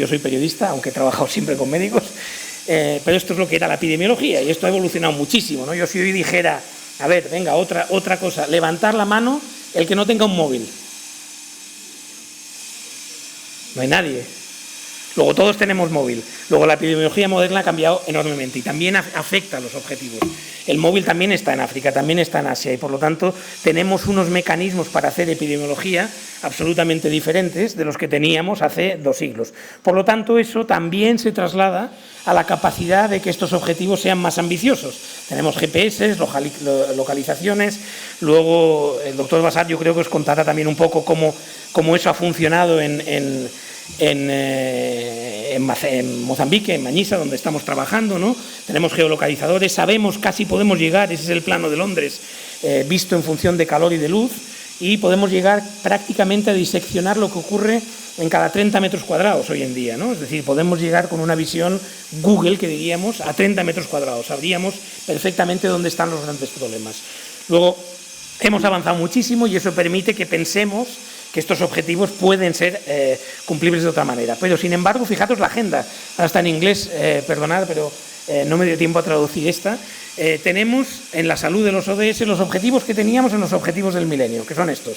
soy periodista, aunque he trabajado siempre con médicos, pero esto es lo que era la epidemiología y esto ha evolucionado muchísimo, ¿no? Yo si hoy dijera, a ver, venga, otra cosa, levantar la mano el que no tenga un móvil. No hay nadie. Luego todos tenemos móvil. Luego la epidemiología moderna ha cambiado enormemente y también afecta a los objetivos. El móvil también está en África, también está en Asia y por lo tanto tenemos unos mecanismos para hacer epidemiología absolutamente diferentes de los que teníamos hace 2 siglos. Por lo tanto, eso también se traslada a la capacidad de que estos objetivos sean más ambiciosos. Tenemos GPS, localizaciones, luego el doctor Bassat yo creo que os contará también un poco cómo eso ha funcionado en Mozambique, en Mañisa, donde estamos trabajando, ¿no? Tenemos geolocalizadores, sabemos, casi podemos llegar, ese es el plano de Londres, visto en función de calor y de luz, y podemos llegar prácticamente a diseccionar lo que ocurre en cada 30 metros cuadrados hoy en día, ¿no? Es decir, podemos llegar con una visión Google, que diríamos, a 30 metros cuadrados, sabríamos perfectamente dónde están los grandes problemas. Luego, hemos avanzado muchísimo y eso permite que pensemos que estos objetivos pueden ser cumplibles de otra manera. Pero, sin embargo, fijaros la agenda. Ahora está en inglés, perdonad, pero no me dio tiempo a traducir esta. Tenemos en la salud de los ODS los objetivos que teníamos en los objetivos del milenio, que son estos.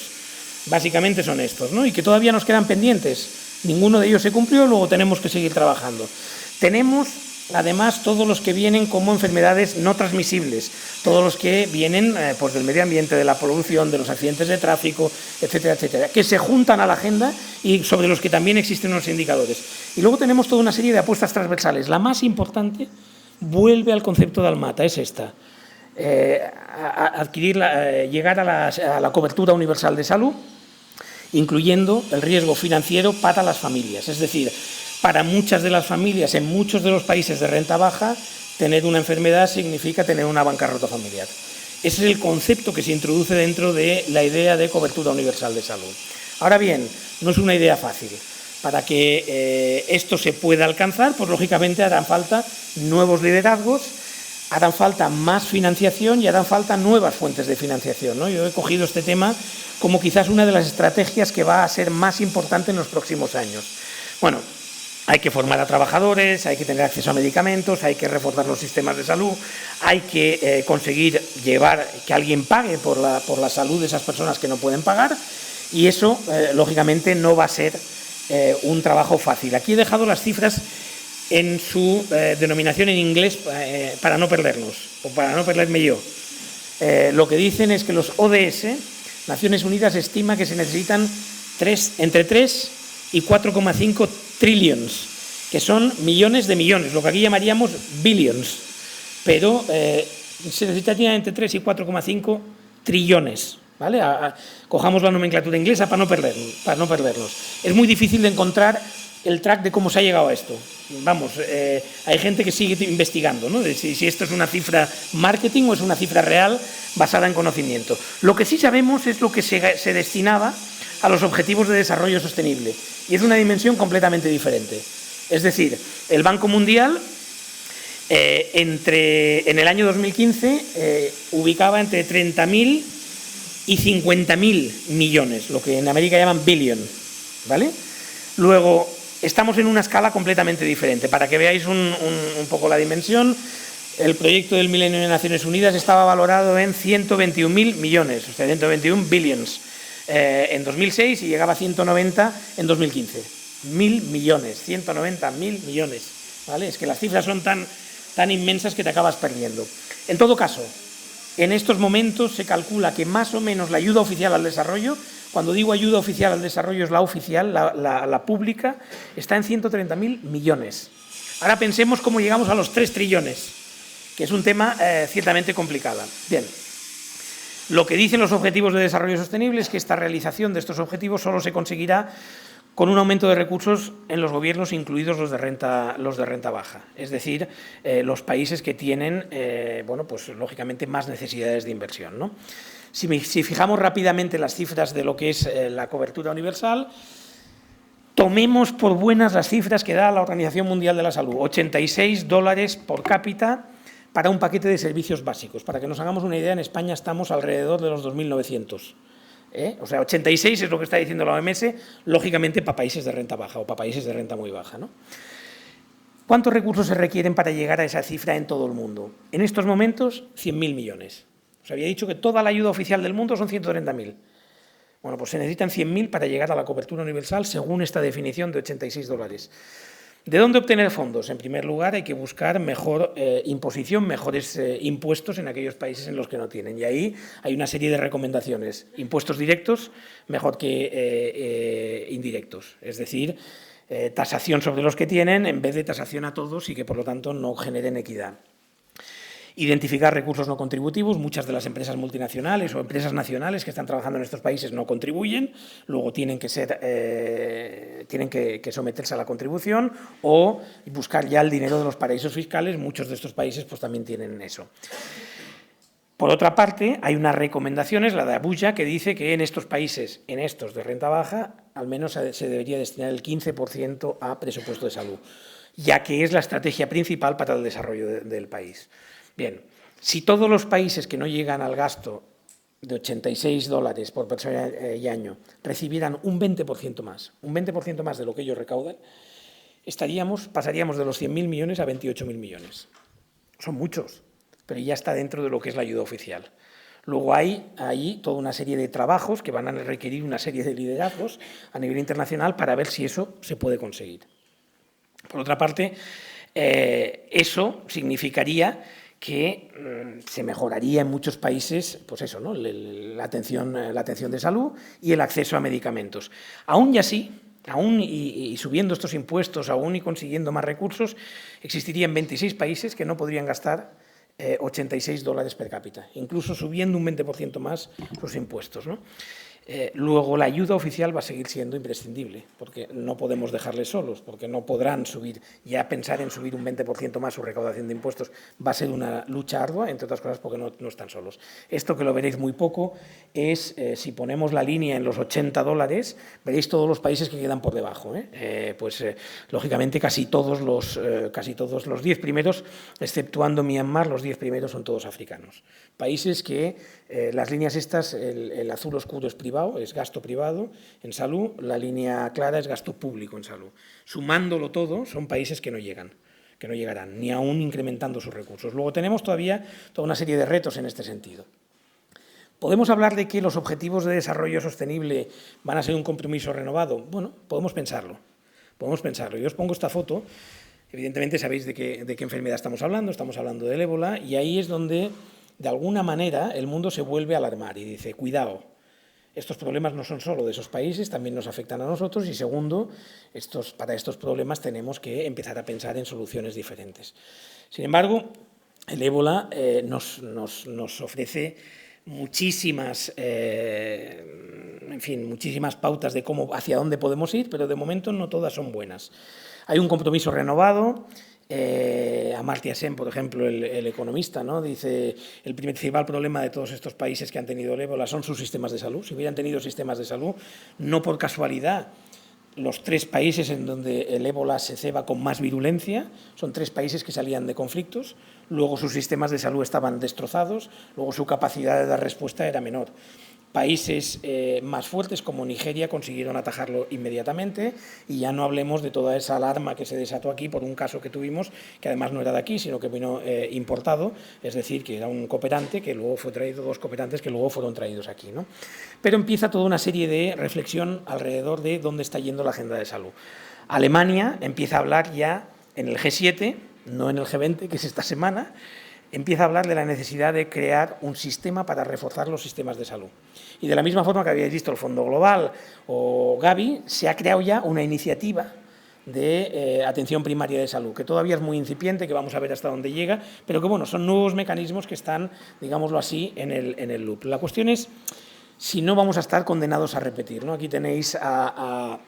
Básicamente son estos, ¿no? Y que todavía nos quedan pendientes. Ninguno de ellos se cumplió, luego tenemos que seguir trabajando. Tenemos, además, todos los que vienen como enfermedades no transmisibles, todos los que vienen pues del medio ambiente, de la polución, de los accidentes de tráfico, etcétera, etcétera, que se juntan a la agenda y sobre los que también existen unos indicadores. Y luego tenemos toda una serie de apuestas transversales. La más importante vuelve al concepto de Almata, es esta. Llegar a la cobertura universal de salud, incluyendo el riesgo financiero para las familias. Es decir, para muchas de las familias, en muchos de los países de renta baja, tener una enfermedad significa tener una bancarrota familiar. Ese es el concepto que se introduce dentro de la idea de cobertura universal de salud. Ahora bien, no es una idea fácil. Para que esto se pueda alcanzar, pues lógicamente harán falta nuevos liderazgos, harán falta más financiación y harán falta nuevas fuentes de financiación, ¿no? Yo he cogido este tema como quizás una de las estrategias que va a ser más importante en los próximos años. Bueno, hay que formar a trabajadores, hay que tener acceso a medicamentos, hay que reforzar los sistemas de salud, hay que conseguir llevar que alguien pague por la salud de esas personas que no pueden pagar y eso, lógicamente, no va a ser un trabajo fácil. Aquí he dejado las cifras en su denominación en inglés para no perdernos, o para no perderme yo. Lo que dicen es que los ODS, Naciones Unidas estima que se necesitan entre 3 y 4,5 trillions, que son millones de millones, lo que aquí llamaríamos billions, pero se necesitaría entre 3 y 4,5 trillones. ¿Vale? Cojamos la nomenclatura inglesa para no perdernos. Es muy difícil de encontrar el track de cómo se ha llegado a esto. Vamos, hay gente que sigue investigando, ¿no? De si esto es una cifra marketing o es una cifra real basada en conocimiento. Lo que sí sabemos es lo que se destinaba a los objetivos de desarrollo sostenible y es una dimensión completamente diferente. Es decir, el Banco Mundial en el año 2015 ubicaba entre 30.000 y 50.000 millones, lo que en América llaman billion, ¿vale? Luego, estamos en una escala completamente diferente. Para que veáis un poco la dimensión, el proyecto del Milenio de Naciones Unidas estaba valorado en 121.000 millones, o sea, 121 billions en 2006 y llegaba a 190 en 2015. 1.000 millones, 190.000 millones, ¿vale? Es que las cifras son tan inmensas que te acabas perdiendo. En todo caso, en estos momentos se calcula que más o menos la ayuda oficial al desarrollo, cuando digo ayuda oficial al desarrollo es la oficial, la pública, está en 130.000 millones. Ahora pensemos cómo llegamos a los 3 trillones, que es un tema ciertamente complicado. Bien, lo que dicen los Objetivos de Desarrollo Sostenible es que esta realización de estos objetivos solo se conseguirá con un aumento de recursos en los gobiernos, incluidos los de renta baja, es decir, los países que tienen, bueno, pues lógicamente más necesidades de inversión, ¿no? Si fijamos rápidamente las cifras de lo que es la cobertura universal, tomemos por buenas las cifras que da la Organización Mundial de la Salud, $86 por cápita para un paquete de servicios básicos. Para que nos hagamos una idea, en España estamos alrededor de los 2.900. O sea, 86 es lo que está diciendo la OMS, lógicamente para países de renta baja o para países de renta muy baja, ¿no? ¿Cuántos recursos se requieren para llegar a esa cifra en todo el mundo? En estos momentos, 100.000 millones. Os había dicho que toda la ayuda oficial del mundo son 130.000. Bueno, pues se necesitan 100.000 para llegar a la cobertura universal según esta definición de $86. ¿De dónde obtener fondos? En primer lugar, hay que buscar mejor imposición, mejores impuestos en aquellos países en los que no tienen. Y ahí hay una serie de recomendaciones. Impuestos directos mejor que indirectos. Es decir, tasación sobre los que tienen en vez de tasación a todos y que, por lo tanto, no generen equidad. Identificar recursos no contributivos. Muchas de las empresas multinacionales o empresas nacionales que están trabajando en estos países no contribuyen, luego tienen que someterse a la contribución o buscar ya el dinero de los paraísos fiscales. Muchos de estos países pues también tienen eso. Por otra parte, hay unas recomendaciones, la de Abuja, que dice que en estos países, en estos de renta baja, al menos se debería destinar el 15% a presupuesto de salud, ya que es la estrategia principal para el desarrollo del país. Bien, si todos los países que no llegan al gasto de $86 por persona y año recibieran un 20% más de lo que ellos recaudan, pasaríamos de los 100.000 millones a 28.000 millones. Son muchos, pero ya está dentro de lo que es la ayuda oficial. Luego hay ahí toda una serie de trabajos que van a requerir una serie de liderazgos a nivel internacional para ver si eso se puede conseguir. Por otra parte, eso significaría que se mejoraría en muchos países, pues eso, ¿no? la atención de salud y el acceso a medicamentos. Aún y así, aún y subiendo estos impuestos, aún y consiguiendo más recursos, existirían 26 países que no podrían gastar $86 per cápita, incluso subiendo un 20% más sus impuestos, ¿no? Luego, la ayuda oficial va a seguir siendo imprescindible, porque no podemos dejarles solos, porque no podrán subir, ya pensar en subir un 20% más su recaudación de impuestos va a ser una lucha ardua, entre otras cosas porque no están solos. Esto, que lo veréis muy poco, es, si ponemos la línea en los $80, veréis todos los países que quedan por debajo. Lógicamente, casi todos los 10 primeros, exceptuando Myanmar, los 10 primeros son todos africanos. Países que las líneas estas, el azul oscuro es privado, es gasto privado en salud, la línea clara es gasto público en salud. Sumándolo todo, son países que no llegarán, ni aún incrementando sus recursos. Luego tenemos todavía toda una serie de retos en este sentido. ¿Podemos hablar de que los objetivos de desarrollo sostenible van a ser un compromiso renovado? Bueno, podemos pensarlo. Yo os pongo esta foto. Evidentemente sabéis de qué enfermedad estamos hablando del ébola, y ahí es donde, de alguna manera, el mundo se vuelve a alarmar y dice, cuidado, estos problemas no son solo de esos países, también nos afectan a nosotros, y segundo, para estos problemas tenemos que empezar a pensar en soluciones diferentes. Sin embargo, el ébola nos ofrece muchísimas pautas de hacia dónde podemos ir, pero de momento no todas son buenas. Hay un compromiso renovado. Amartya Sen, por ejemplo, el economista, ¿no? Dice, el principal problema de todos estos países que han tenido el ébola son sus sistemas de salud. Si hubieran tenido sistemas de salud, no por casualidad, los 3 países en donde el ébola se ceba con más virulencia son 3 países que salían de conflictos, luego sus sistemas de salud estaban destrozados, luego su capacidad de dar respuesta era menor. Países más fuertes como Nigeria consiguieron atajarlo inmediatamente, y ya no hablemos de toda esa alarma que se desató aquí por un caso que tuvimos, que además no era de aquí, sino que vino importado, es decir, que era un cooperante que luego fue traído, 2 cooperantes que luego fueron traídos aquí, ¿no? Pero empieza toda una serie de reflexión alrededor de dónde está yendo la agenda de salud. Alemania empieza a hablar ya en el G7, no en el G20, que es esta semana, empieza a hablar de la necesidad de crear un sistema para reforzar los sistemas de salud. Y de la misma forma que habíais visto el Fondo Global o Gavi, se ha creado ya una iniciativa de atención primaria de salud, que todavía es muy incipiente, que vamos a ver hasta dónde llega, pero que bueno, son nuevos mecanismos que están, digámoslo así, en el loop. La cuestión es si no vamos a estar condenados a repetir, ¿no? Aquí tenéis a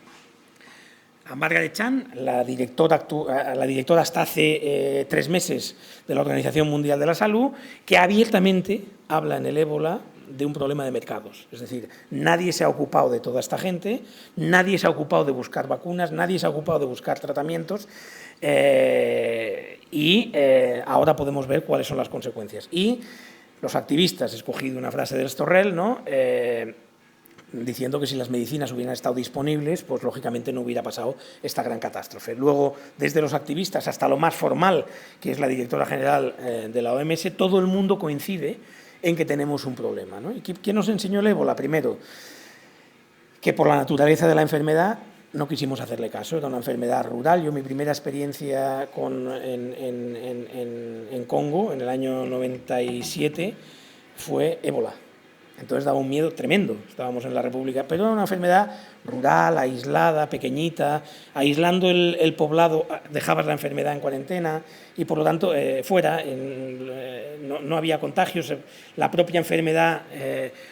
Margaret Chan, la directora hasta hace 3 meses de la Organización Mundial de la Salud, que abiertamente habla en el ébola de un problema de mercados. Es decir, nadie se ha ocupado de toda esta gente, nadie se ha ocupado de buscar vacunas, nadie se ha ocupado de buscar tratamientos ahora podemos ver cuáles son las consecuencias. Y los activistas, he escogido una frase del Estorrel, ¿no? Diciendo que si las medicinas hubieran estado disponibles, pues lógicamente no hubiera pasado esta gran catástrofe. Luego, desde los activistas hasta lo más formal, que es la directora general de la OMS, todo el mundo coincide en que tenemos un problema, ¿no? ¿Y qué nos enseñó el ébola? Primero, que por la naturaleza de la enfermedad no quisimos hacerle caso, era una enfermedad rural. Yo mi primera experiencia en Congo, en el año 97, fue ébola. Entonces daba un miedo tremendo, estábamos en la República, pero era una enfermedad rural, aislada, pequeñita, aislando el poblado, dejabas la enfermedad en cuarentena y por lo tanto fuera, no había contagios, la propia enfermedad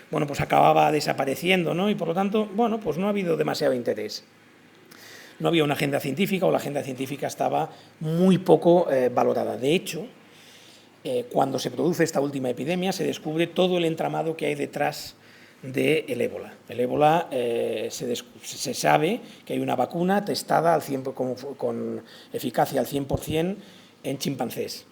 pues acababa desapareciendo, ¿no? Y por lo tanto, pues no ha habido demasiado interés. No había una agenda científica o la agenda científica estaba muy poco valorada. De hecho, cuando se produce esta última epidemia, se descubre todo el entramado que hay detrás del ébola. El ébola se sabe que hay una vacuna testada al 100%, con eficacia al 100% en chimpancés,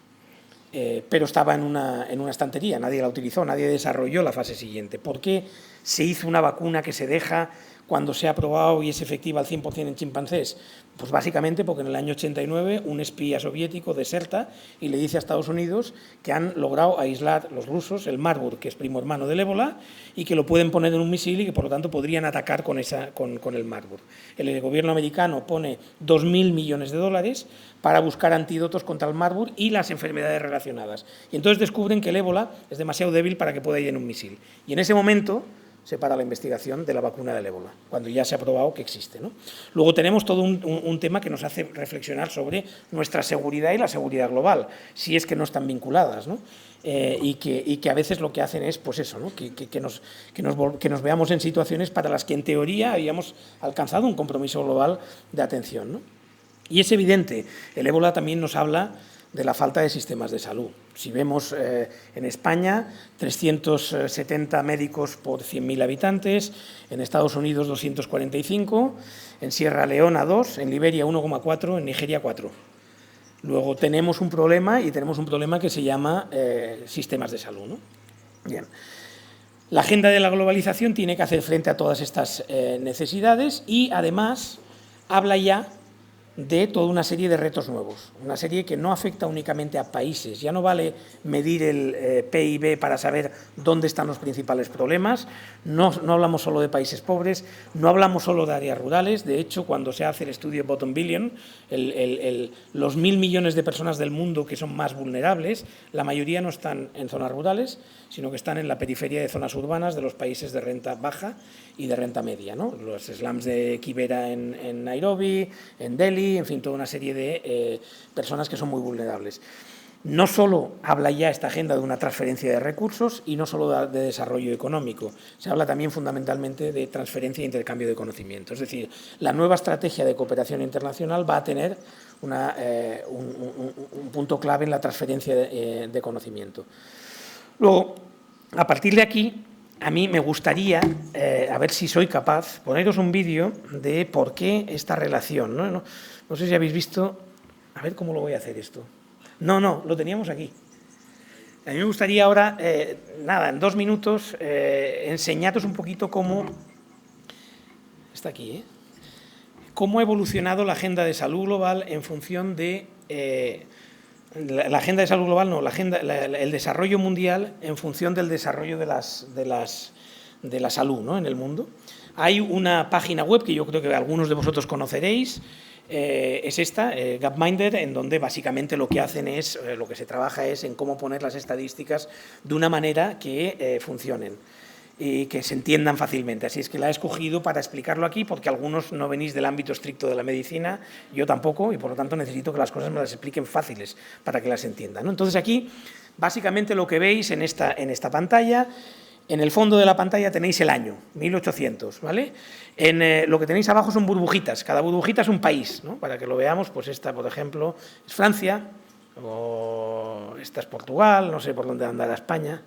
pero estaba en una estantería, nadie la utilizó, nadie desarrolló la fase siguiente. ¿Por qué se hizo una vacuna que se deja cuando se ha probado y es efectiva al 100% en chimpancés? Pues básicamente porque en el año 89 un espía soviético deserta y le dice a Estados Unidos que han logrado aislar los rusos el Marburg, que es primo hermano del ébola, y que lo pueden poner en un misil y que por lo tanto podrían atacar con el Marburg. El gobierno americano pone 2.000 millones de dólares para buscar antídotos contra el Marburg y las enfermedades relacionadas. Y entonces descubren que el ébola es demasiado débil para que pueda ir en un misil. Y en ese momento se para la investigación de la vacuna del ébola, cuando ya se ha probado que existe, ¿no? Luego tenemos todo un tema que nos hace reflexionar sobre nuestra seguridad y la seguridad global, si es que no están vinculadas, ¿no? Y que a veces lo que hacen es, pues eso, ¿no? que nos veamos en situaciones para las que en teoría habíamos alcanzado un compromiso global de atención, ¿no? Y es evidente, el ébola también nos habla de la falta de sistemas de salud. Si vemos en España 370 médicos por 100.000 habitantes, en Estados Unidos 245, en Sierra Leona 2, en Liberia 1,4, en Nigeria 4. Luego tenemos un problema que se llama sistemas de salud, ¿no? Bien. La agenda de la globalización tiene que hacer frente a todas estas necesidades y además habla ya de toda una serie de retos nuevos, una serie que no afecta únicamente a países. Ya no vale medir el PIB para saber dónde están los principales problemas, no hablamos solo de países pobres, no hablamos solo de áreas rurales. De hecho, cuando se hace el estudio Bottom Billion, los 1.000 millones de personas del mundo que son más vulnerables, la mayoría no están en zonas rurales, sino que están en la periferia de zonas urbanas de los países de renta baja y de renta media, ¿no? Los slums de Kibera en Nairobi, en Delhi, en fin, toda una serie de personas que son muy vulnerables. No solo habla ya esta agenda de una transferencia de recursos y no solo de desarrollo económico, se habla también fundamentalmente de transferencia e intercambio de conocimiento. Es decir, la nueva estrategia de cooperación internacional va a tener un punto clave en la transferencia de conocimiento. Luego, a partir de aquí, a mí me gustaría, a ver si soy capaz, poneros un vídeo de por qué esta relación, ¿no? No sé si habéis visto, a ver cómo lo voy a hacer esto. No, lo teníamos aquí. A mí me gustaría ahora, en 2 minutos, enseñaros un poquito cómo, está aquí, cómo ha evolucionado la agenda de salud global en función de, la agenda de salud global no, el desarrollo mundial en función del desarrollo de la salud, ¿no? En el mundo. Hay una página web que yo creo que algunos de vosotros conoceréis, es esta, Gapminder, en donde básicamente lo que hacen es, lo que se trabaja es en cómo poner las estadísticas de una manera que funcionen y que se entiendan fácilmente. Así es que la he escogido para explicarlo aquí, porque algunos no venís del ámbito estricto de la medicina, yo tampoco, y por lo tanto necesito que las cosas me las expliquen fáciles para que las entiendan, ¿no? Entonces aquí, básicamente lo que veis en esta pantalla, en el fondo de la pantalla tenéis el año, 1800, ¿vale? Lo que tenéis abajo son burbujitas, cada burbujita es un país, ¿no? Para que lo veamos, pues esta, por ejemplo, es Francia, o esta es Portugal, no sé por dónde andará España,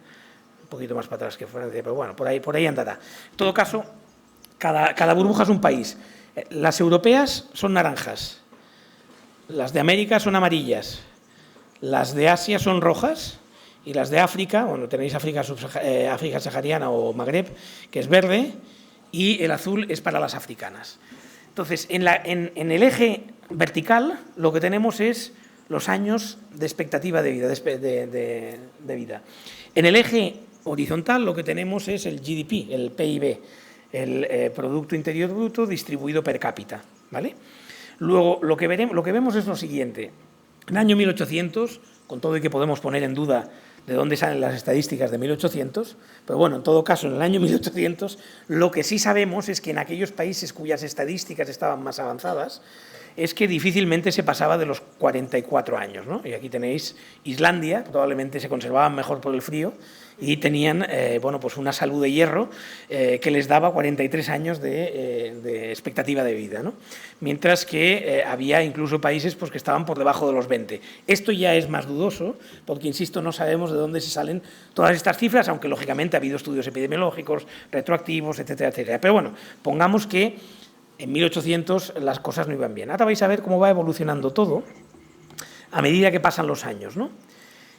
poquito más para atrás que Francia, pero bueno, por ahí andará. En todo caso, cada burbuja es un país. Las europeas son naranjas, las de América son amarillas, las de Asia son rojas y las de África, bueno, tenéis África sahariana o Magreb, que es verde, y el azul es para las africanas. Entonces, en el eje vertical lo que tenemos es los años de expectativa de vida. En el eje horizontal lo que tenemos es el GDP, el PIB, el Producto Interior Bruto distribuido per cápita, ¿vale? Luego, lo que vemos es lo siguiente. En el año 1800, con todo y que podemos poner en duda de dónde salen las estadísticas de 1800, pero bueno, en todo caso, en el año 1800, lo que sí sabemos es que en aquellos países cuyas estadísticas estaban más avanzadas, es que difícilmente se pasaba de los 44 años, ¿no? Y aquí tenéis Islandia, probablemente se conservaban mejor por el frío, y tenían bueno, pues una salud de hierro que les daba 43 años de expectativa de vida, ¿no? Mientras que había incluso países pues, que estaban por debajo de los 20. Esto ya es más dudoso, porque, insisto, no sabemos de dónde se salen todas estas cifras, aunque lógicamente ha habido estudios epidemiológicos, retroactivos, etcétera, etcétera. Pero bueno, pongamos que en 1800 las cosas no iban bien. Ahora vais a ver cómo va evolucionando todo a medida que pasan los años, ¿no?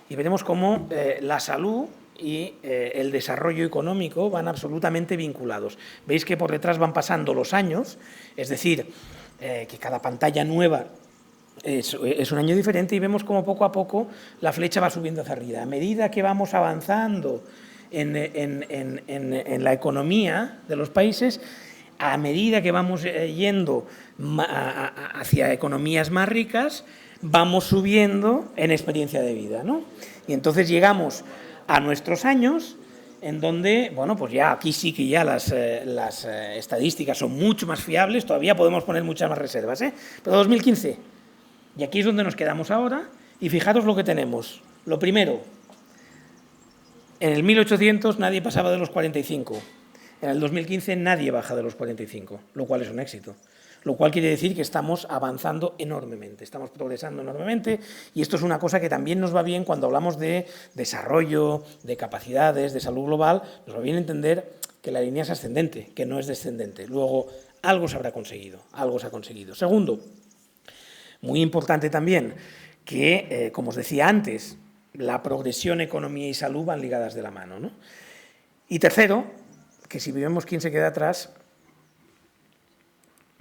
Y veremos cómo la salud y el desarrollo económico van absolutamente vinculados. Veis que por detrás van pasando los años, es decir, que cada pantalla nueva es un año diferente, y vemos cómo poco a poco la flecha va subiendo hacia arriba. A medida que vamos avanzando en la economía de los países, a medida que vamos yendo hacia economías más ricas, vamos subiendo en experiencia de vida, ¿no? Y entonces llegamos a nuestros años, en donde, bueno, pues ya aquí sí que ya las estadísticas son mucho más fiables, todavía podemos poner muchas más reservas, pero 2015, y aquí es donde nos quedamos ahora, y fijaros lo que tenemos. Lo primero, en el 1800 nadie pasaba de los 45, en el 2015 nadie baja de los 45, lo cual es un éxito. Lo cual quiere decir que estamos avanzando enormemente, estamos progresando enormemente, y esto es una cosa que también nos va bien cuando hablamos de desarrollo, de capacidades, de salud global, nos va bien entender que la línea es ascendente, que no es descendente. Luego, algo se habrá conseguido, algo se ha conseguido. Segundo, muy importante también, que, como os decía antes, la progresión, economía y salud van ligadas de la mano, ¿no? Y tercero, que si vemos quién se queda atrás,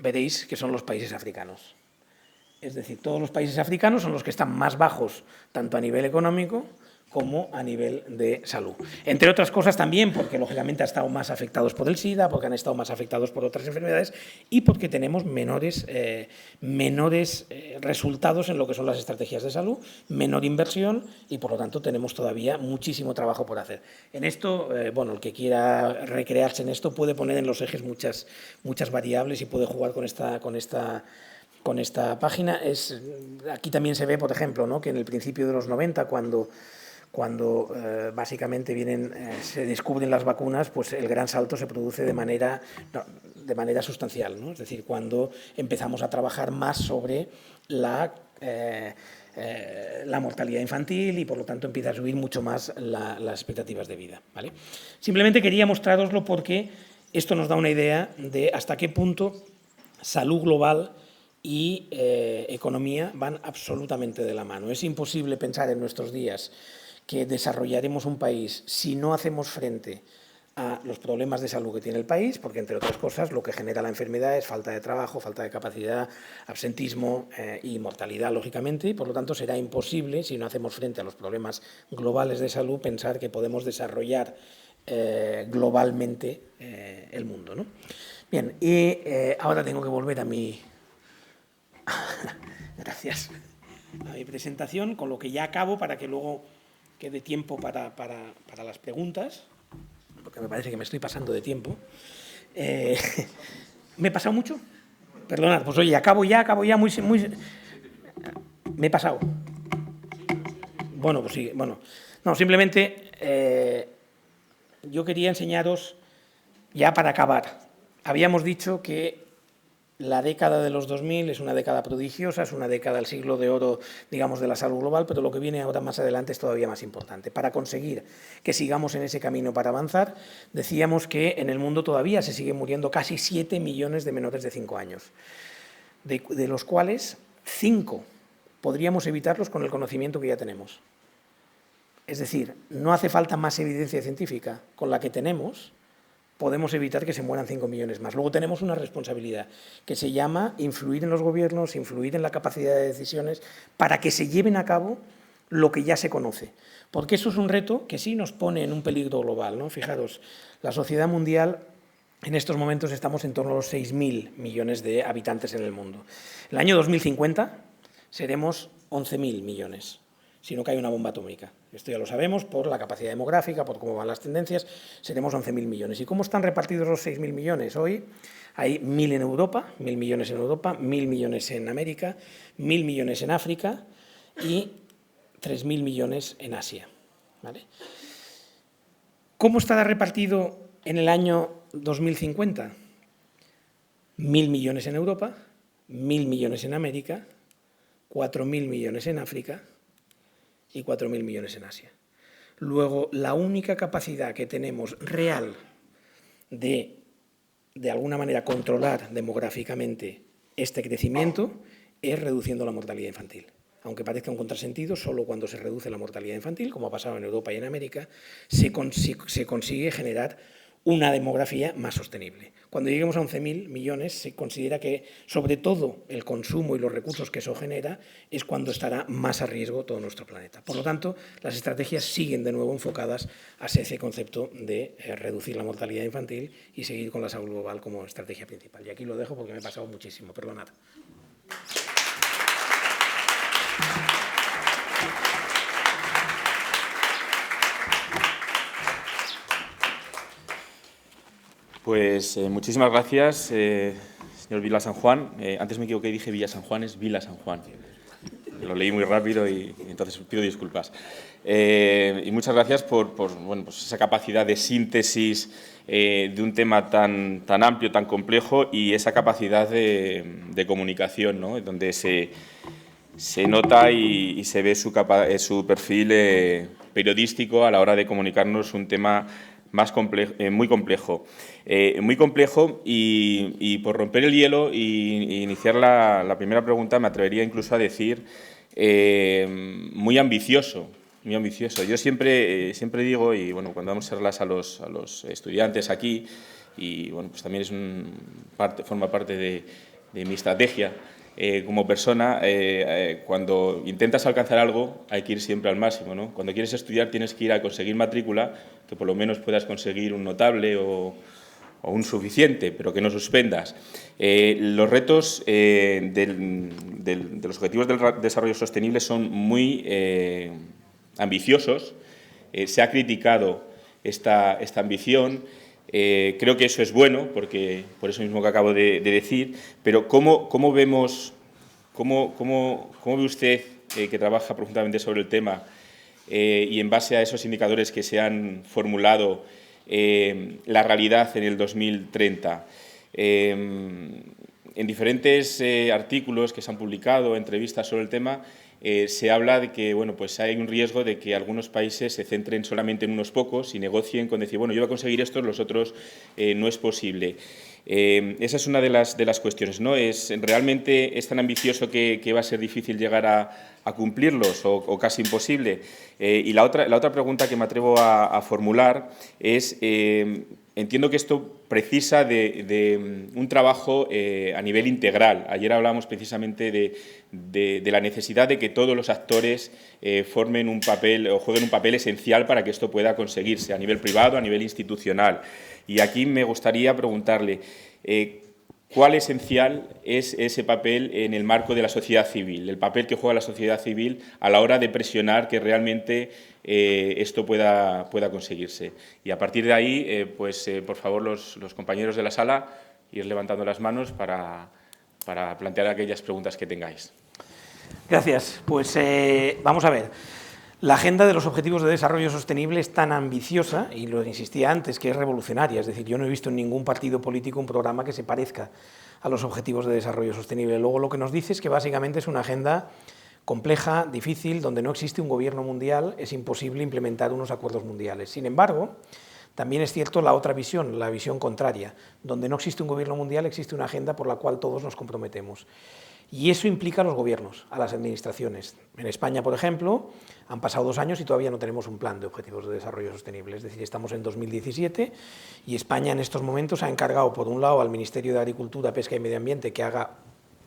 veréis que son los países africanos. Es decir, todos los países africanos son los que están más bajos, tanto a nivel económico como a nivel de salud. Entre otras cosas también porque, lógicamente, han estado más afectados por el SIDA, porque han estado más afectados por otras enfermedades y porque tenemos menores resultados en lo que son las estrategias de salud, menor inversión y, por lo tanto, tenemos todavía muchísimo trabajo por hacer. En esto, bueno, el que quiera recrearse en esto puede poner en los ejes muchas variables y puede jugar con esta página. Aquí también se ve, por ejemplo, ¿no?, que en el principio de los 90, cuando básicamente se descubren las vacunas, pues el gran salto se produce de manera sustancial, ¿no? Es decir, cuando empezamos a trabajar más sobre la mortalidad infantil y, por lo tanto, empieza a subir mucho más las expectativas de vida, ¿vale? Simplemente quería mostraroslo porque esto nos da una idea de hasta qué punto salud global y economía van absolutamente de la mano. Es imposible pensar en nuestros días que desarrollaremos un país si no hacemos frente a los problemas de salud que tiene el país, porque, entre otras cosas, lo que genera la enfermedad es falta de trabajo, falta de capacidad, absentismo y mortalidad, lógicamente, y, por lo tanto, será imposible, si no hacemos frente a los problemas globales de salud, pensar que podemos desarrollar globalmente el mundo, ¿no? Bien, y ahora tengo que volver a mi... Gracias. A mi presentación, con lo que ya acabo para que luego quede tiempo para las preguntas, porque me parece que me estoy pasando de tiempo. ¿Me he pasado mucho? Perdonad, pues oye, acabo ya muy... ¿Me he pasado? Bueno, pues sí, bueno. No, simplemente yo quería enseñaros, ya para acabar, habíamos dicho que la década de los 2000 es una década prodigiosa, es una década del siglo de oro, digamos, de la salud global, pero lo que viene ahora más adelante es todavía más importante. Para conseguir que sigamos en ese camino para avanzar, decíamos que en el mundo todavía se siguen muriendo casi 7 millones de menores de 5 años, de los cuales 5 podríamos evitarlos con el conocimiento que ya tenemos. Es decir, no hace falta más evidencia científica. Con la que tenemos, podemos evitar que se mueran 5 millones más. Luego tenemos una responsabilidad que se llama influir en los gobiernos, influir en la capacidad de decisiones para que se lleven a cabo lo que ya se conoce. Porque eso es un reto que sí nos pone en un peligro global, ¿no? Fijaros, la sociedad mundial, en estos momentos estamos en torno a los 6.000 millones de habitantes en el mundo. En el año 2050 seremos 11.000 millones, si no cae una bomba atómica. Esto ya lo sabemos por la capacidad demográfica, por cómo van las tendencias, seremos 11.000 millones. ¿Y cómo están repartidos los 6.000 millones? Hoy hay 1.000 en Europa, 1.000 millones en Europa, 1.000 millones en América, 1.000 millones en África y 3.000 millones en Asia. ¿Vale? ¿Cómo estará repartido en el año 2050? 1.000 millones en Europa, 1.000 millones en América, 4.000 millones en África y 4.000 millones en Asia. Luego, la única capacidad que tenemos real de alguna manera, controlar demográficamente este crecimiento es reduciendo la mortalidad infantil. Aunque parezca un contrasentido, solo cuando se reduce la mortalidad infantil, como ha pasado en Europa y en América, se consigue generar una demografía más sostenible. Cuando lleguemos a 11.000 millones, se considera que, sobre todo, el consumo y los recursos que eso genera es cuando estará más a riesgo todo nuestro planeta. Por lo tanto, las estrategias siguen de nuevo enfocadas hacia ese concepto de reducir la mortalidad infantil y seguir con la salud global como estrategia principal. Y aquí lo dejo porque me he pasado muchísimo, perdonad. Pues muchísimas gracias, señor Vila San Juan. Antes me equivoqué y dije Villa San Juan, es Vila San Juan. Lo leí muy rápido y entonces pido disculpas. Y muchas gracias por bueno, pues esa capacidad de síntesis de un tema tan amplio, tan complejo y esa capacidad de comunicación, ¿no? Donde se nota y se ve su perfil periodístico a la hora de comunicarnos un tema muy complejo. Y por romper el hielo y iniciar la primera pregunta, me atrevería incluso a decir muy ambicioso. Yo siempre digo, y bueno, cuando damos charlas a los estudiantes aquí, y bueno, pues también forma parte de mi estrategia como persona, cuando intentas alcanzar algo hay que ir siempre al máximo, ¿no? Cuando quieres estudiar tienes que ir a conseguir matrícula, que por lo menos puedas conseguir un notable o un suficiente, pero que no suspendas. Los retos de los Objetivos del Desarrollo Sostenible son muy ambiciosos. Se ha criticado esta ambición. Creo que eso es bueno, porque por eso mismo que acabo de decir, pero ¿cómo ve usted, que trabaja profundamente sobre el tema, y en base a esos indicadores que se han formulado, la realidad en el 2030? En diferentes artículos que se han publicado, entrevistas sobre el tema, se habla de que bueno, pues hay un riesgo de que algunos países se centren solamente en unos pocos y negocien con decir, bueno, yo voy a conseguir esto, los otros no es posible. Esa es una de las cuestiones, ¿no? ¿Realmente es tan ambicioso que va a ser difícil llegar a cumplirlos o casi imposible? Y la otra pregunta que me atrevo a formular es, entiendo que esto precisa de un trabajo a nivel integral. Ayer hablábamos precisamente de la necesidad de que todos los actores formen un papel o jueguen un papel esencial para que esto pueda conseguirse a nivel privado, a nivel institucional. Y aquí me gustaría preguntarle, ¿cuál esencial es ese papel en el marco de la sociedad civil, el papel que juega la sociedad civil a la hora de presionar que realmente esto pueda conseguirse? Y a partir de ahí, por favor, los compañeros de la sala, ir levantando las manos para plantear aquellas preguntas que tengáis. Gracias. Pues vamos a ver. La agenda de los Objetivos de Desarrollo Sostenible es tan ambiciosa, y lo insistía antes, que es revolucionaria. Es decir, yo no he visto en ningún partido político un programa que se parezca a los Objetivos de Desarrollo Sostenible. Luego lo que nos dice es que básicamente es una agenda compleja, difícil, donde no existe un gobierno mundial, es imposible implementar unos acuerdos mundiales. Sin embargo, también es cierto la otra visión, la visión contraria. Donde no existe un gobierno mundial, existe una agenda por la cual todos nos comprometemos. Y eso implica a los gobiernos, a las administraciones. En España, por ejemplo, han pasado 2 años y todavía no tenemos un plan de objetivos de desarrollo sostenible. Es decir, estamos en 2017 y España en estos momentos ha encargado, por un lado, al Ministerio de Agricultura, Pesca y Medio Ambiente que haga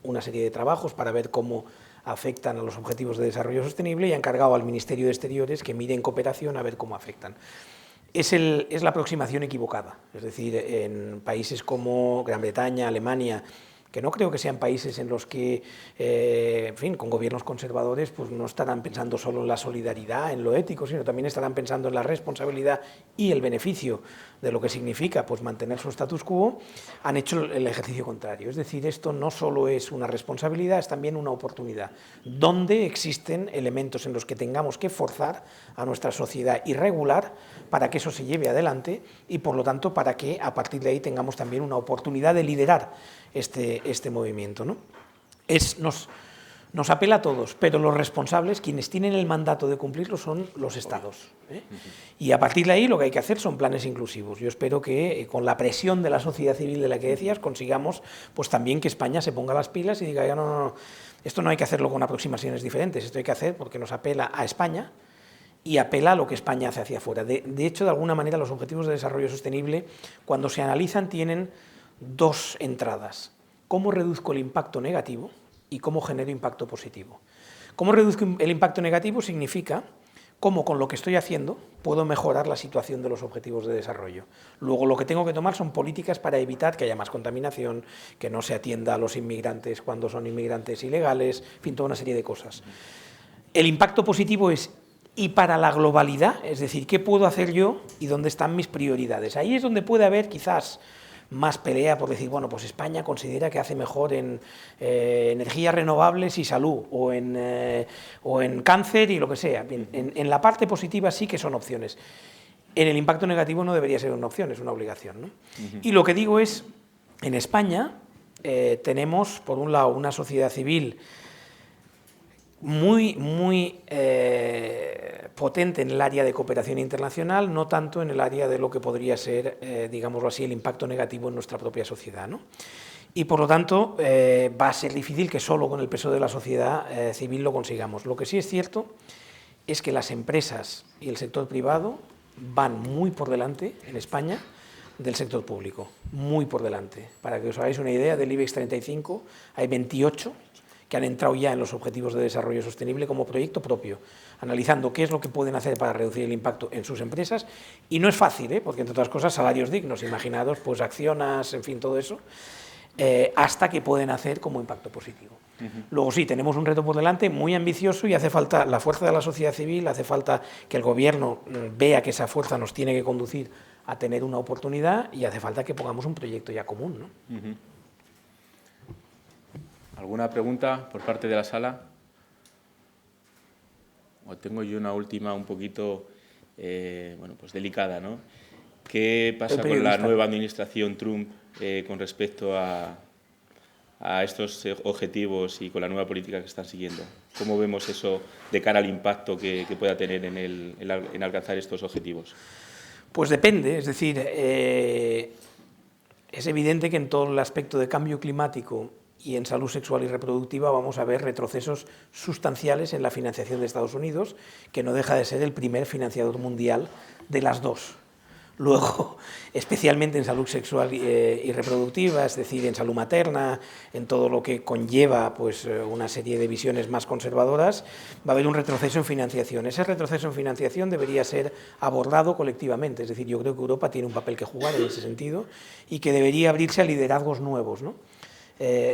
una serie de trabajos para ver cómo afectan a los objetivos de desarrollo sostenible y ha encargado al Ministerio de Exteriores que mire en cooperación a ver cómo afectan. Es la aproximación equivocada. Es decir, en países como Gran Bretaña, Alemania, que no creo que sean países en los que, en fin, con gobiernos conservadores, pues no estarán pensando solo en la solidaridad, en lo ético, sino también estarán pensando en la responsabilidad y el beneficio de lo que significa pues, mantener su status quo, han hecho el ejercicio contrario. Es decir, esto no solo es una responsabilidad, es también una oportunidad, donde existen elementos en los que tengamos que forzar a nuestra sociedad y regular para que eso se lleve adelante y, por lo tanto, para que a partir de ahí tengamos también una oportunidad de liderar este movimiento, ¿no? Nos apela a todos, pero los responsables, quienes tienen el mandato de cumplirlo, son los Estados, ¿eh? Y a partir de ahí lo que hay que hacer son planes inclusivos. Yo espero que con la presión de la sociedad civil de la que decías consigamos pues también que España se ponga las pilas y diga, ya no, esto no hay que hacerlo con aproximaciones diferentes, esto hay que hacer porque nos apela a España y apela a lo que España hace hacia afuera. De hecho, de alguna manera, los Objetivos de Desarrollo Sostenible, cuando se analizan, tienen 2 entradas. ¿Cómo reduzco el impacto negativo y cómo genero impacto positivo? ¿Cómo reduzco el impacto negativo? Significa cómo con lo que estoy haciendo puedo mejorar la situación de los objetivos de desarrollo. Luego lo que tengo que tomar son políticas para evitar que haya más contaminación, que no se atienda a los inmigrantes cuando son inmigrantes ilegales, en fin, toda una serie de cosas. El impacto positivo es y para la globalidad, es decir, ¿qué puedo hacer yo y dónde están mis prioridades? Ahí es donde puede haber quizás más pelea por decir, bueno, pues España considera que hace mejor en energías renovables y salud, o en cáncer y lo que sea. Bien, en la parte positiva sí que son opciones. En el impacto negativo no debería ser una opción, es una obligación, ¿no? Y lo que digo es, en España tenemos, por un lado, una sociedad civil muy potente en el área de cooperación internacional, no tanto en el área de lo que podría ser, digámoslo así, el impacto negativo en nuestra propia sociedad, ¿no? Y por lo tanto va a ser difícil que solo con el peso de la sociedad civil lo consigamos. Lo que sí es cierto es que las empresas y el sector privado van muy por delante en España del sector público, muy por delante. Para que os hagáis una idea, del IBEX 35 hay 28 que han entrado ya en los Objetivos de Desarrollo Sostenible como proyecto propio, analizando qué es lo que pueden hacer para reducir el impacto en sus empresas. Y no es fácil, porque entre otras cosas salarios dignos, imaginados, pues acciones, en fin, todo eso, hasta que pueden hacer como impacto positivo. Luego sí, tenemos un reto por delante muy ambicioso y hace falta la fuerza de la sociedad civil, hace falta que el gobierno vea que esa fuerza nos tiene que conducir a tener una oportunidad y hace falta que pongamos un proyecto ya común, ¿no? ¿Alguna pregunta por parte de la sala? O tengo yo una última un poquito bueno, pues delicada, ¿no? ¿Qué pasa con la nueva administración Trump con respecto a estos objetivos y con la nueva política que están siguiendo? ¿Cómo vemos eso de cara al impacto que pueda tener en alcanzar estos objetivos? Pues depende, es decir, es evidente que en todo el aspecto de cambio climático y en salud sexual y reproductiva vamos a ver retrocesos sustanciales en la financiación de Estados Unidos, que no deja de ser el primer financiador mundial de las dos. Luego, especialmente en salud sexual y reproductiva, es decir, en salud materna, en todo lo que conlleva pues, una serie de visiones más conservadoras, va a haber un retroceso en financiación. Ese retroceso en financiación debería ser abordado colectivamente, es decir, yo creo que Europa tiene un papel que jugar en ese sentido y que debería abrirse a liderazgos nuevos, ¿no?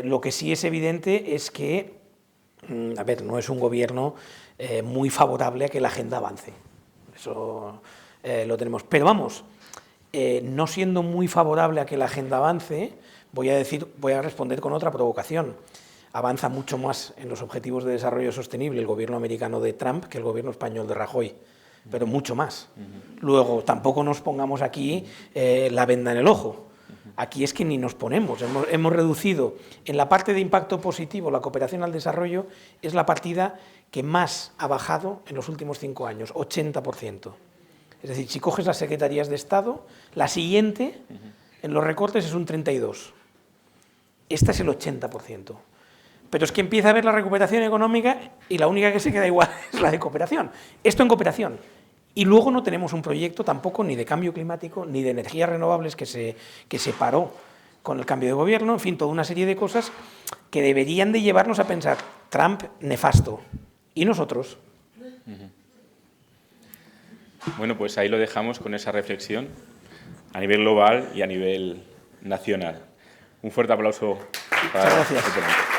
Lo que sí es evidente es que, a ver, no es un gobierno muy favorable a que la agenda avance. Eso lo tenemos. Pero vamos, no siendo muy favorable a que la agenda avance, voy a responder con otra provocación. Avanza mucho más en los objetivos de desarrollo sostenible el gobierno americano de Trump que el gobierno español de Rajoy, pero mucho más. Luego, tampoco nos pongamos aquí la venda en el ojo. Aquí es que ni nos ponemos. Hemos reducido en la parte de impacto positivo, la cooperación al desarrollo es la partida que más ha bajado en los últimos 5 años, 80%. Es decir, si coges las secretarías de Estado, la siguiente en los recortes es un 32%. Esta es el 80%. Pero es que empieza a haber la recuperación económica y la única que se queda igual es la de cooperación. Esto en cooperación. Y luego no tenemos un proyecto tampoco ni de cambio climático ni de energías renovables que se paró con el cambio de gobierno. En fin, toda una serie de cosas que deberían de llevarnos a pensar, Trump nefasto. ¿Y nosotros? Bueno, pues ahí lo dejamos con esa reflexión a nivel global y a nivel nacional. Un fuerte aplauso para el ponente.